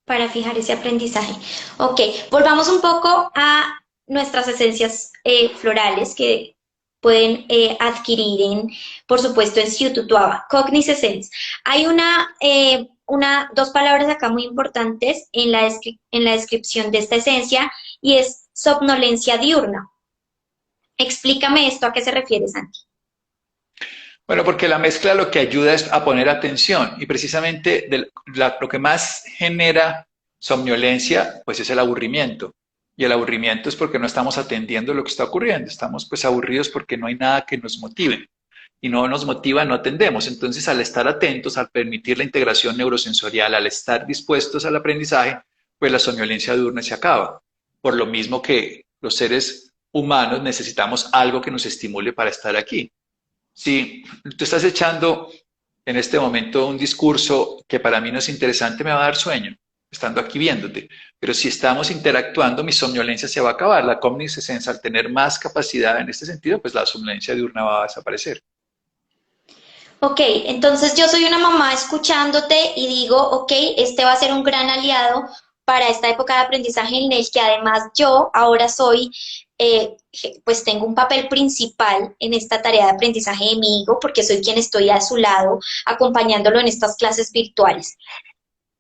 Speaker 1: Para fijar ese aprendizaje. Ok, volvamos un poco a nuestras esencias florales que pueden adquirir por supuesto, en Siututuaba, Cognis Essence. Hay dos palabras acá muy importantes en la descripción de esta esencia y es somnolencia diurna. Explícame esto, ¿a qué se refiere, Santi?
Speaker 2: Bueno, porque la mezcla lo que ayuda es a poner atención y precisamente lo que más genera somnolencia pues es el aburrimiento. Y el aburrimiento es porque no estamos atendiendo lo que está ocurriendo, estamos pues aburridos porque no hay nada que nos motive y no nos motiva, no atendemos. Entonces, al estar atentos, al permitir la integración neurosensorial, al estar dispuestos al aprendizaje, pues la somnolencia diurna se acaba. Por lo mismo que los seres humanos necesitamos algo que nos estimule para estar aquí. Si tú estás echando en este momento un discurso que para mí no es interesante, me va a dar sueño, estando aquí viéndote. Pero si estamos interactuando, mi somnolencia se va a acabar. La cognitive al tener más capacidad en este sentido, pues la somnolencia diurna va a desaparecer.
Speaker 1: Ok, entonces yo soy una mamá escuchándote y digo, ok, este va a ser un gran aliado para esta época de aprendizaje en el que además yo ahora soy, pues tengo un papel principal en esta tarea de aprendizaje de mi hijo porque soy quien estoy a su lado acompañándolo en estas clases virtuales.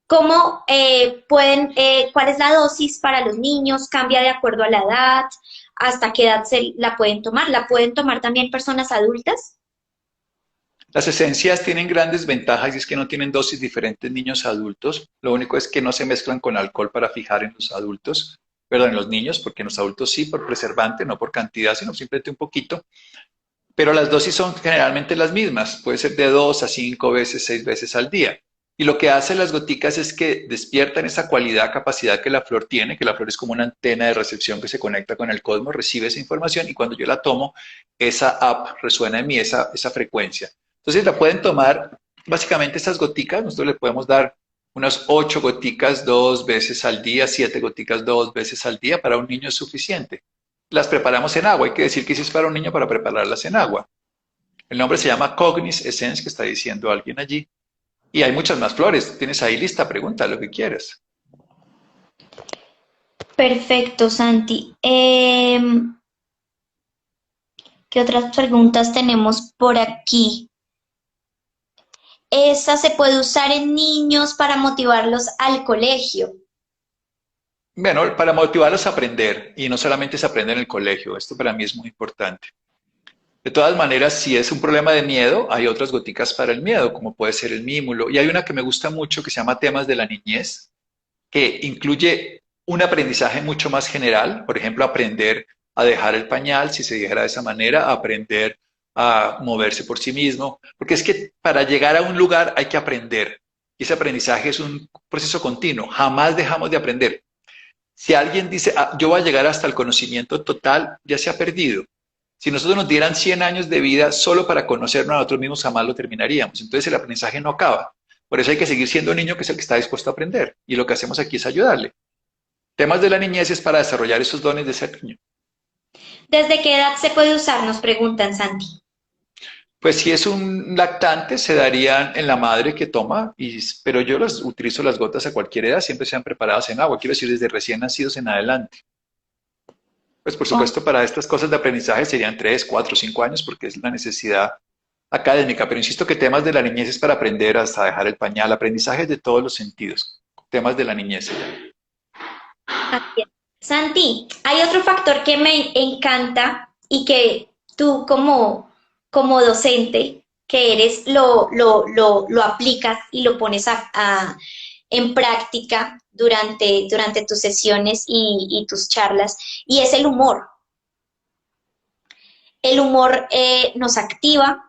Speaker 1: ¿Cómo cuál es la dosis para los niños? ¿Cambia de acuerdo a la edad? ¿Hasta qué edad se la pueden tomar? ¿La pueden tomar también personas adultas?
Speaker 2: Las esencias tienen grandes ventajas y es que no tienen dosis diferentes niños adultos. Lo único es que no se mezclan con alcohol para fijar en los adultos, perdón, en los niños, porque en los adultos sí, por preservante, no por cantidad, sino simplemente un poquito. Pero las dosis son generalmente las mismas, puede ser de 2 a 5 veces, 6 veces al día. Y lo que hacen las goticas es que despiertan esa cualidad, capacidad que la flor tiene, que la flor es como una antena de recepción que se conecta con el cosmos, recibe esa información y cuando yo la tomo, esa app resuena en mí, esa frecuencia. Entonces la pueden tomar, básicamente estas goticas, nosotros le podemos dar unas 8 goticas 2 veces al día, 7 goticas 2 veces al día, para un niño es suficiente. Las preparamos en agua, hay que decir que si es para un niño para prepararlas en agua. El nombre se llama Cognis Essence, que está diciendo alguien allí. Y hay muchas más flores. Tienes ahí lista, pregunta lo que quieras.
Speaker 1: Perfecto, Santi. ¿Qué otras preguntas tenemos por aquí? Esa se puede usar en niños para motivarlos al colegio.
Speaker 2: Bueno, para motivarlos a aprender, y no solamente se aprende en el colegio, esto para mí es muy importante. De todas maneras, si es un problema de miedo, hay otras goticas para el miedo, como puede ser el mímulo. Y hay una que me gusta mucho que se llama Temas de la Niñez, que incluye un aprendizaje mucho más general, por ejemplo, aprender a dejar el pañal, si se dijera de esa manera, aprender a moverse por sí mismo, porque es que para llegar a un lugar hay que aprender. Y ese aprendizaje es un proceso continuo, jamás dejamos de aprender. Si alguien dice, ah, yo voy a llegar hasta el conocimiento total, ya se ha perdido. Si nosotros nos dieran 100 años de vida solo para conocernos a nosotros mismos, jamás lo terminaríamos. Entonces el aprendizaje no acaba. Por eso hay que seguir siendo niño, que es el que está dispuesto a aprender. Y lo que hacemos aquí es ayudarle. Temas de la niñez es para desarrollar esos dones de ser niño.
Speaker 1: ¿Desde qué edad se puede usar? Nos preguntan, Santi.
Speaker 2: Pues si es un lactante, se darían en la madre que toma, pero yo utilizo las gotas a cualquier edad, siempre sean preparadas en agua, quiero decir, desde recién nacidos en adelante. Pues por
Speaker 1: Oh,
Speaker 2: supuesto, para estas cosas de aprendizaje serían 3, 4, 5 años, porque es la necesidad académica, pero insisto que temas de la niñez es para aprender hasta dejar el pañal, aprendizajes de todos los sentidos, temas de la niñez.
Speaker 1: así es. Santi, hay otro factor que me encanta y que tú como docente que eres lo aplicas y lo pones en práctica durante tus sesiones y tus charlas, y es el humor. El humor nos activa,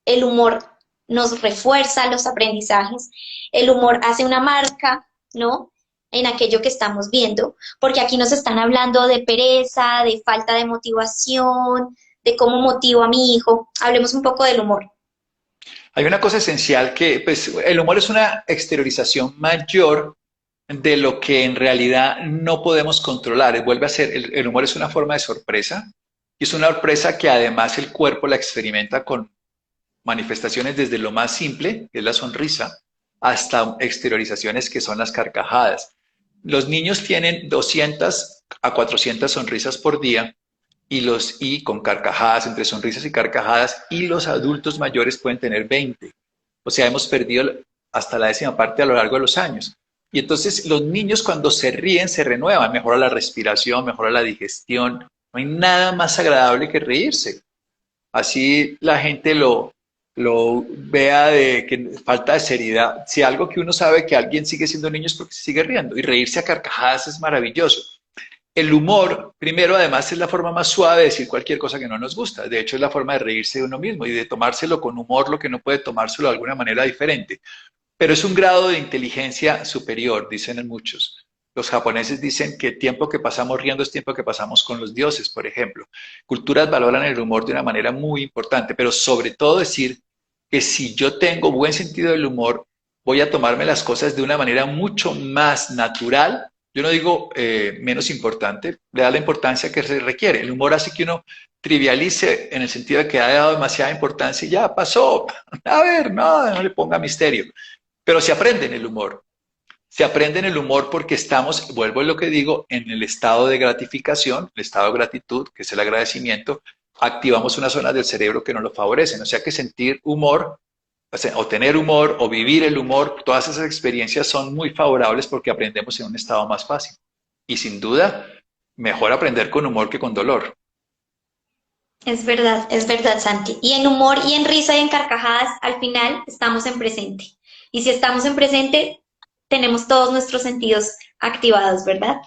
Speaker 1: el humor nos refuerza los aprendizajes, el humor hace una marca, ¿no? En aquello que estamos viendo, porque aquí nos están hablando de pereza, de falta de motivación, de cómo motivo a mi hijo. Hablemos un poco del humor.
Speaker 2: Hay una cosa esencial que, pues, el humor es una exteriorización mayor de lo que en realidad no podemos controlar. Vuelve a ser, el humor es una forma de sorpresa y es una sorpresa que además el cuerpo la experimenta con manifestaciones desde lo más simple, que es la sonrisa, hasta exteriorizaciones que son las carcajadas. Los niños tienen 200 a 400 sonrisas por día y con carcajadas, entre sonrisas y carcajadas, y los adultos mayores pueden tener 20. O sea, hemos perdido hasta la décima parte a lo largo de los años. Y entonces los niños cuando se ríen se renuevan, mejora la respiración, mejora la digestión, No hay nada más agradable que reírse. Así la gente lo vea de que falta de seriedad. Si algo que uno sabe que alguien sigue siendo niño es porque se sigue riendo. Y reírse a carcajadas es maravilloso. El humor, primero, además, es la forma más suave de decir cualquier cosa que no nos gusta. De hecho, es la forma de reírse de uno mismo y de tomárselo con humor, lo que no puede tomárselo de alguna manera diferente. Pero es un grado de inteligencia superior, dicen muchos. Los japoneses dicen que tiempo que pasamos riendo es tiempo que pasamos con los dioses, por ejemplo. Culturas valoran el humor de una manera muy importante, pero sobre todo decir que si yo tengo buen sentido del humor, voy a tomarme las cosas de una manera mucho más natural. Yo no digo menos importante, le da la importancia que se requiere. El humor hace que uno trivialice en el sentido de que ha dado demasiada importancia y ya pasó. A ver, no le ponga misterio. Pero se aprende en el humor. Se aprende en el humor porque estamos, vuelvo a lo que digo, en el estado de gratificación, el estado de gratitud, que es el agradecimiento, activamos unas zonas del cerebro que nos lo favorecen. O sea que sentir humor, o tener humor, o vivir el humor, todas esas experiencias son muy favorables porque aprendemos en un estado más fácil. Y sin duda, mejor aprender con humor que con dolor.
Speaker 1: Es verdad, Santi. Y en humor y en risa y en carcajadas, al final estamos en presente. Y si estamos en presente, tenemos todos nuestros sentidos activados, ¿verdad?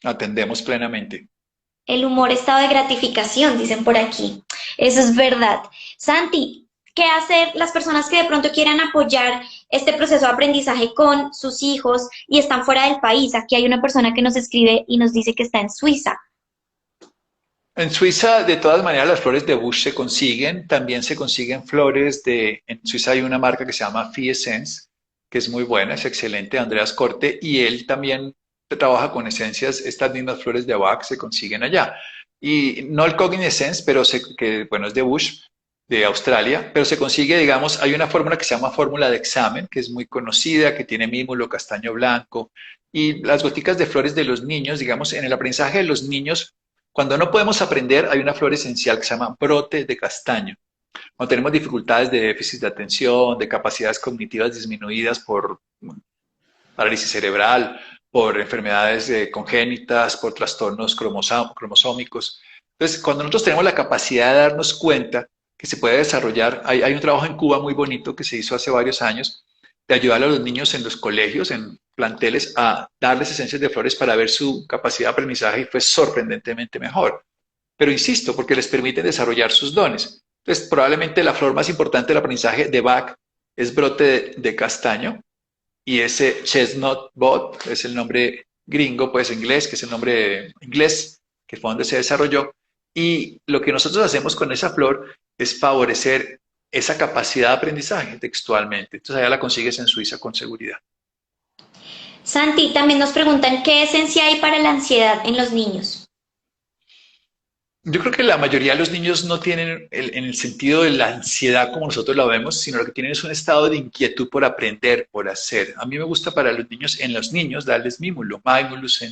Speaker 2: Atendemos plenamente.
Speaker 1: El humor, estado de gratificación, dicen por aquí. Eso es verdad. Santi, ¿qué hacer las personas que de pronto quieran apoyar este proceso de aprendizaje con sus hijos y están fuera del país? Aquí hay una persona que nos escribe y nos dice que está en Suiza.
Speaker 2: En Suiza, de todas maneras, las flores de Bush se consiguen. También se consiguen flores de... En Suiza hay una marca que se llama Fie Essence, que es muy buena, es excelente, Andreas Corte, y él también trabaja con esencias, estas mismas flores de Bach se consiguen allá. Y no el Cogni Essence, pero que bueno, es de Bush, de Australia, pero se consigue, digamos, hay una fórmula que se llama fórmula de examen, que es muy conocida, que tiene mímulo, castaño blanco, y las goticas de flores de los niños, digamos, en el aprendizaje de los niños, cuando no podemos aprender, hay una flor esencial que se llama brote de castaño. Cuando tenemos dificultades de déficit de atención, de capacidades cognitivas disminuidas por parálisis cerebral, por enfermedades congénitas, por trastornos cromosómicos. Entonces, cuando nosotros tenemos la capacidad de darnos cuenta que se puede desarrollar, hay un trabajo en Cuba muy bonito que se hizo hace varios años, de ayudar a los niños en los colegios, en planteles, a darles esencias de flores para ver su capacidad de aprendizaje y fue sorprendentemente mejor. Pero insisto, porque les permite desarrollar sus dones. Entonces, probablemente la flor más importante del aprendizaje de Bach es brote de castaño y ese chestnut bud es el nombre gringo, pues inglés, que es el nombre inglés, que fue donde se desarrolló. Y lo que nosotros hacemos con esa flor es favorecer esa capacidad de aprendizaje textualmente. Entonces, allá la consigues en Suiza con seguridad.
Speaker 1: Santi, también nos preguntan qué esencia hay para la ansiedad en los niños.
Speaker 2: Yo creo que la mayoría de los niños no tienen en el sentido de la ansiedad como nosotros la vemos, sino lo que tienen es un estado de inquietud por aprender, por hacer. A mí me gusta para los niños, darles mímulo, mimulus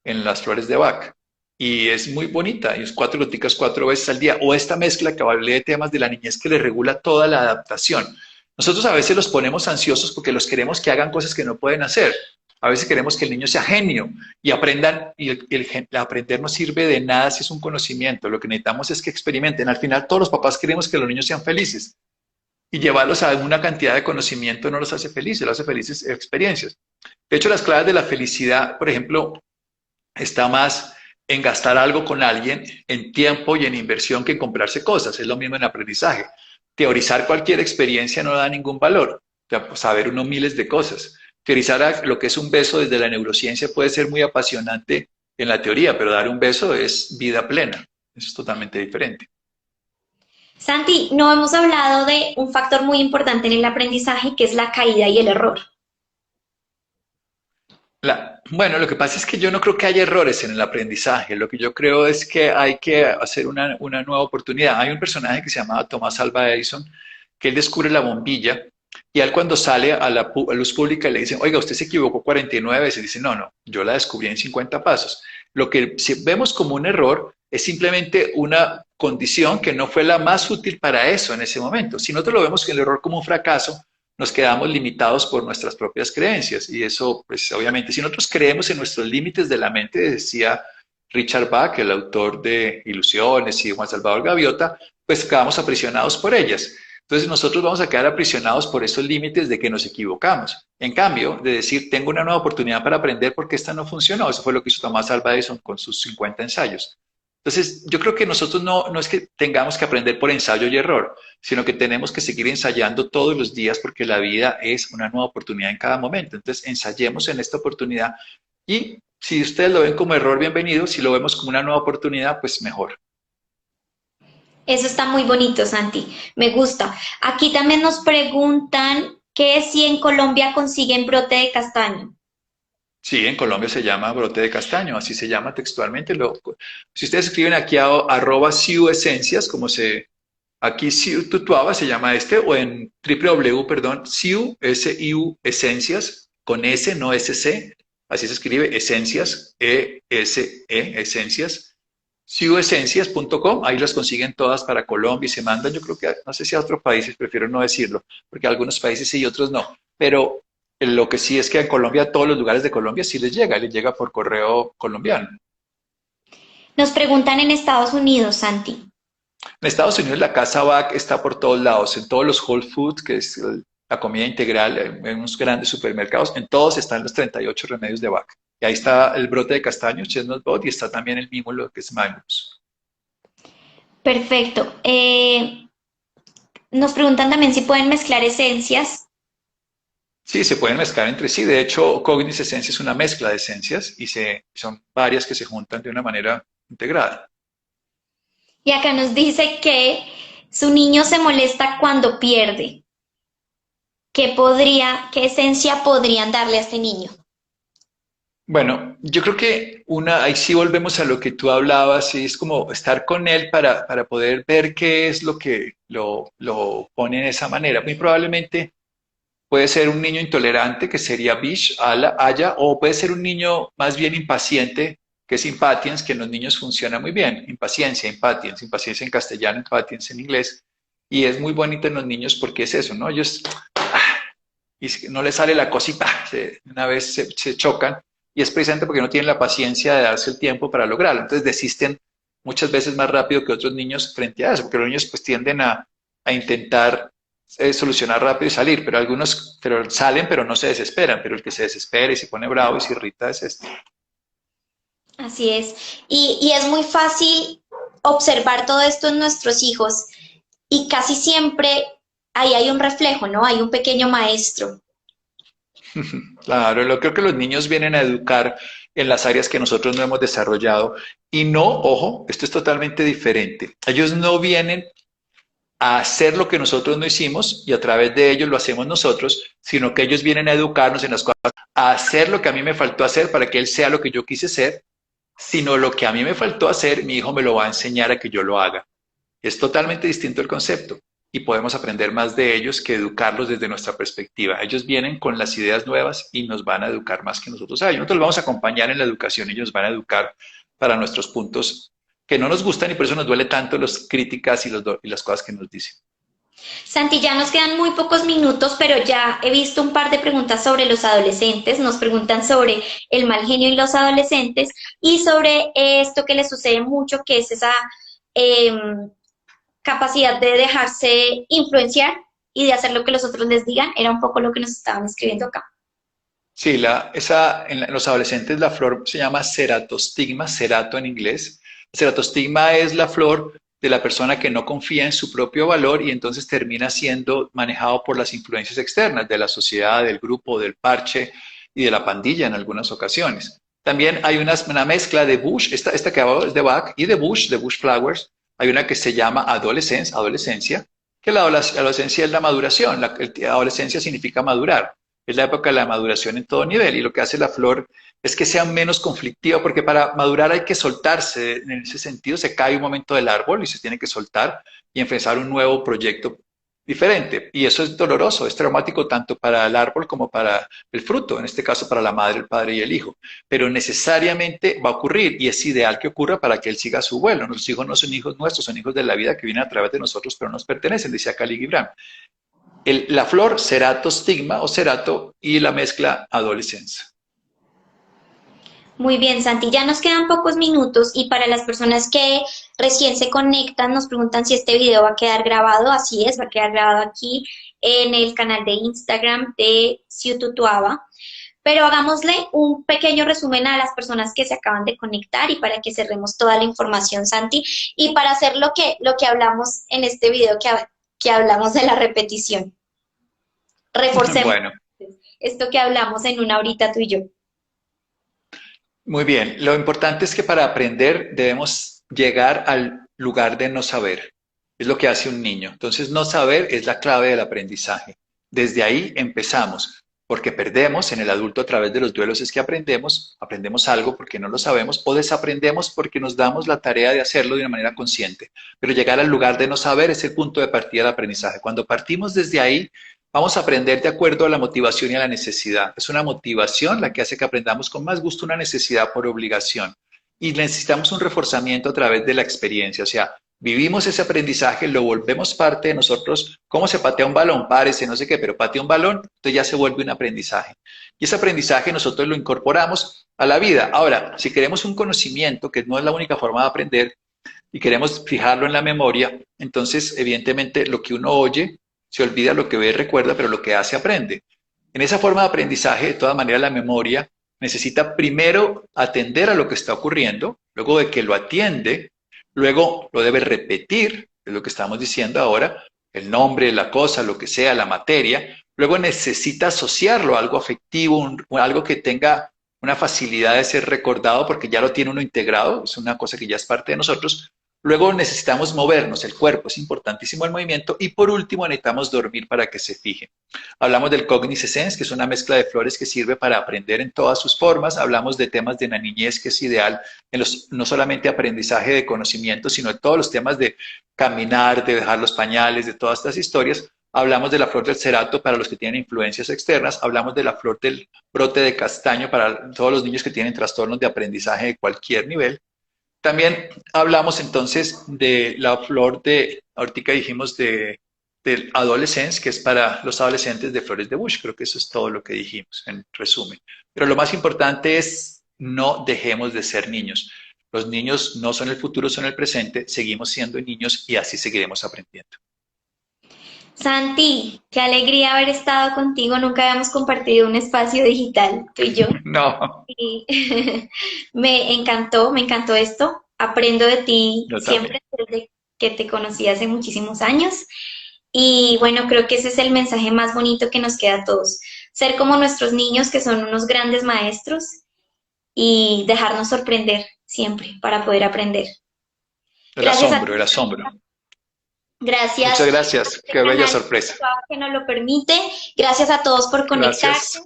Speaker 2: en las flores de Bach. Y es muy bonita, y es 4 goticas 4 veces al día. O esta mezcla que hablé de temas de la niñez que les regula toda la adaptación. Nosotros a veces los ponemos ansiosos porque los queremos que hagan cosas que no pueden hacer. A veces queremos que el niño sea genio y aprendan, y el aprender no sirve de nada si es un conocimiento. Lo que necesitamos es que experimenten. Al final todos los papás queremos que los niños sean felices y llevarlos a una cantidad de conocimiento no los hace felices, los hace felices experiencias. De hecho, las claves de la felicidad, por ejemplo, está más en gastar algo con alguien en tiempo y en inversión que en comprarse cosas. Es lo mismo en aprendizaje. Teorizar cualquier experiencia no da ningún valor. Saber uno miles de cosas. Teorizar lo que es un beso desde la neurociencia puede ser muy apasionante en la teoría, pero dar un beso es vida plena. Eso es totalmente diferente.
Speaker 1: Santi, no hemos hablado de un factor muy importante en el aprendizaje, que es la caída y el error.
Speaker 2: Bueno, lo que pasa es que yo no creo que haya errores en el aprendizaje. Lo que yo creo es que hay que hacer una nueva oportunidad. Hay un personaje que se llamaba Thomas Alva Edison, que él descubre la bombilla y él cuando sale a la luz pública le dicen, oiga, usted se equivocó 49 veces. Dice, no, yo la descubrí en 50 pasos. Lo que si vemos como un error es simplemente una condición que no fue la más útil para eso en ese momento. Si nosotros lo vemos el error como un fracaso, nos quedamos limitados por nuestras propias creencias. Y eso, pues obviamente, si nosotros creemos en nuestros límites de la mente, decía Richard Bach, el autor de Ilusiones, y Juan Salvador Gaviota, pues quedamos aprisionados por ellas. Entonces nosotros vamos a quedar aprisionados por esos límites de que nos equivocamos. En cambio, de decir, tengo una nueva oportunidad para aprender porque esta no funcionó. Eso fue lo que hizo Thomas Alva Edison con sus 50 ensayos. Entonces, yo creo que nosotros no es que tengamos que aprender por ensayo y error, sino que tenemos que seguir ensayando todos los días porque la vida es una nueva oportunidad en cada momento. Entonces, ensayemos en esta oportunidad y si ustedes lo ven como error, bienvenido. Si lo vemos como una nueva oportunidad, pues mejor.
Speaker 1: Eso está muy bonito, Santi. Me gusta. Aquí también nos preguntan que si en Colombia consiguen brote de castaño.
Speaker 2: Sí, en Colombia se llama brote de castaño, así se llama textualmente. Si ustedes escriben aquí arroba siuesencias, como se, aquí Siu Tutuaba se llama este, o en www, perdón, Siu, S-I-U, esencias, con S, no S-C, así se escribe, esencias, E-S-E, esencias, siuesencias.com, ahí las consiguen todas para Colombia y se mandan, yo creo que, no sé si a otros países, prefiero no decirlo, porque a algunos países sí y otros no, pero lo que sí es que en Colombia, a todos los lugares de Colombia sí les llega por correo colombiano.
Speaker 1: Nos preguntan en Estados Unidos, Santi.
Speaker 2: En Estados Unidos la casa BAC está por todos lados, en todos los Whole Foods, que es la comida integral, en unos grandes supermercados, en todos están los 38 remedios de BAC. Y ahí está el brote de castaño, chestnut bud, y está también el mímulo, que es Magnus.
Speaker 1: Perfecto. Nos preguntan también si pueden mezclar esencias.
Speaker 2: Sí, se pueden mezclar entre sí. De hecho, Cognis Esencia es una mezcla de esencias y son varias que se juntan de una manera integrada.
Speaker 1: Y acá nos dice que su niño se molesta cuando pierde. ¿Qué esencia podrían darle a este niño?
Speaker 2: Bueno, yo creo que ahí sí volvemos a lo que tú hablabas, y es como estar con él para poder ver qué es lo que lo pone en esa manera. Muy probablemente puede ser un niño intolerante, que sería Bish, Aya, o puede ser un niño más bien impaciente, que es impatience, que en los niños funciona muy bien. Impaciencia, impaciencia en castellano, impatience en inglés. Y es muy bonito en los niños porque es eso, ¿no? Ellos, y no les sale la cosita, una vez se chocan, y es precisamente porque no tienen la paciencia de darse el tiempo para lograrlo. Entonces desisten muchas veces más rápido que otros niños frente a eso, porque los niños pues tienden a intentar solucionar rápido y salir, pero algunos salen pero no se desesperan, pero el que se desespera y se pone bravo y se irrita es este.
Speaker 1: Así es. Y es muy fácil observar todo esto en nuestros hijos y casi siempre ahí hay un reflejo, ¿no? Hay un pequeño maestro.
Speaker 2: Claro, creo que los niños vienen a educar en las áreas que nosotros no hemos desarrollado y no, ojo, esto es totalmente diferente. Ellos no vienen a hacer lo que nosotros no hicimos y a través de ellos lo hacemos nosotros, sino que ellos vienen a educarnos en las cosas, a hacer lo que a mí me faltó hacer para que él sea lo que yo quise ser, sino lo que a mí me faltó hacer, mi hijo me lo va a enseñar a que yo lo haga. Es totalmente distinto el concepto y podemos aprender más de ellos que educarlos desde nuestra perspectiva. Ellos vienen con las ideas nuevas y nos van a educar más que nosotros a ellos. Nosotros los vamos a acompañar en la educación y ellos van a educar para nuestros puntos que no nos gustan y por eso nos duele tanto las críticas y las cosas que nos dicen.
Speaker 1: Santi, ya nos quedan muy pocos minutos, pero ya he visto un par de preguntas sobre los adolescentes. Nos preguntan sobre el mal genio y los adolescentes y sobre esto que les sucede mucho, que es esa capacidad de dejarse influenciar y de hacer lo que los otros les digan. Era un poco lo que nos estaban escribiendo acá.
Speaker 2: Sí, en los adolescentes la flor se llama ceratostigma, cerato en inglés. Ceratostigma es la flor de la persona que no confía en su propio valor y entonces termina siendo manejado por las influencias externas de la sociedad, del grupo, del parche y de la pandilla en algunas ocasiones. También hay una mezcla de Bush, esta que abajo es de Bach, y de Bush Flowers. Hay una que se llama adolescencia, que la adolescencia es la maduración, la adolescencia significa madurar. Es la época de la maduración en todo nivel y lo que hace la flor es que sea menos conflictiva, porque para madurar hay que soltarse, en ese sentido se cae un momento del árbol y se tiene que soltar y empezar un nuevo proyecto diferente. Y eso es doloroso, es traumático tanto para el árbol como para el fruto, en este caso para la madre, el padre y el hijo. Pero necesariamente va a ocurrir y es ideal que ocurra para que él siga su vuelo. Nuestros hijos no son hijos nuestros, son hijos de la vida que vienen a través de nosotros, pero nos pertenecen, decía Khalil Gibran. La flor, ceratostigma o cerato, y la mezcla adolescencia.
Speaker 1: Muy bien, Santi, ya nos quedan pocos minutos y para las personas que recién se conectan nos preguntan si este video va a quedar grabado. Así es, va a quedar grabado aquí en el canal de Instagram de Ciututuaba. Pero hagámosle un pequeño resumen a las personas que se acaban de conectar y para que cerremos toda la información, Santi, y para hacer lo que hablamos en este video que hablamos de la repetición. Reforcemos
Speaker 2: Bueno,
Speaker 1: esto que hablamos en una horita tú y yo.
Speaker 2: muy bien. Lo importante es que para aprender debemos llegar al lugar de no saber. Es lo que hace un niño. Entonces, no saber es la clave del aprendizaje. Desde ahí empezamos, porque perdemos en el adulto a través de los duelos es que aprendemos algo porque no lo sabemos o desaprendemos porque nos damos la tarea de hacerlo de una manera consciente. Pero llegar al lugar de no saber es el punto de partida del aprendizaje. Cuando partimos desde ahí, vamos a aprender de acuerdo a la motivación y a la necesidad. Es una motivación la que hace que aprendamos con más gusto, una necesidad por obligación. Y necesitamos un reforzamiento a través de la experiencia. O sea, vivimos ese aprendizaje, lo volvemos parte de nosotros. ¿Cómo se patea un balón? Párese, no sé qué, pero patea un balón, entonces ya se vuelve un aprendizaje. Y ese aprendizaje nosotros lo incorporamos a la vida. Ahora, si queremos un conocimiento, que no es la única forma de aprender, y queremos fijarlo en la memoria, entonces evidentemente lo que uno oye se olvida, lo que ve recuerda, pero lo que hace aprende. En esa forma de aprendizaje, de todas maneras, la memoria necesita primero atender a lo que está ocurriendo, luego de que lo atiende, luego lo debe repetir, es lo que estamos diciendo ahora, el nombre, la cosa, lo que sea, la materia, luego necesita asociarlo a algo afectivo, algo que tenga una facilidad de ser recordado porque ya lo tiene uno integrado, es una cosa que ya es parte de nosotros. Luego necesitamos movernos, el cuerpo es importantísimo el movimiento y por último necesitamos dormir para que se fije. Hablamos del Cognize-Sense, que es una mezcla de flores que sirve para aprender en todas sus formas. Hablamos de temas de la niñez, que es ideal en no solamente aprendizaje de conocimiento, sino de todos los temas de caminar, de dejar los pañales, de todas estas historias. Hablamos de la flor del cerato para los que tienen influencias externas. Hablamos de la flor del brote de castaño para todos los niños que tienen trastornos de aprendizaje de cualquier nivel. También hablamos entonces de la flor de, ahorita dijimos del adolescence, que es para los adolescentes de flores de Bush. Creo que eso es todo lo que dijimos en resumen. Pero lo más importante es no dejemos de ser niños. Los niños no son el futuro, son el presente. Seguimos siendo niños y así seguiremos aprendiendo.
Speaker 1: Santi, qué alegría haber estado contigo. Nunca habíamos compartido un espacio digital, tú y yo.
Speaker 2: No,
Speaker 1: Y me encantó esto. Aprendo de ti
Speaker 2: yo también.
Speaker 1: siempre desde que te conocí hace muchísimos años. Y bueno, creo que ese es el mensaje más bonito que nos queda a todos. Ser como nuestros niños, que son unos grandes maestros, y dejarnos sorprender siempre para poder aprender.
Speaker 2: El
Speaker 1: Gracias a ti,
Speaker 2: asombro, el asombro.
Speaker 1: gracias
Speaker 2: Muchas
Speaker 1: a
Speaker 2: gracias.
Speaker 1: este
Speaker 2: Qué bella
Speaker 1: canal
Speaker 2: sorpresa.
Speaker 1: que nos lo permite. Gracias a todos por conectarse.
Speaker 2: Gracias.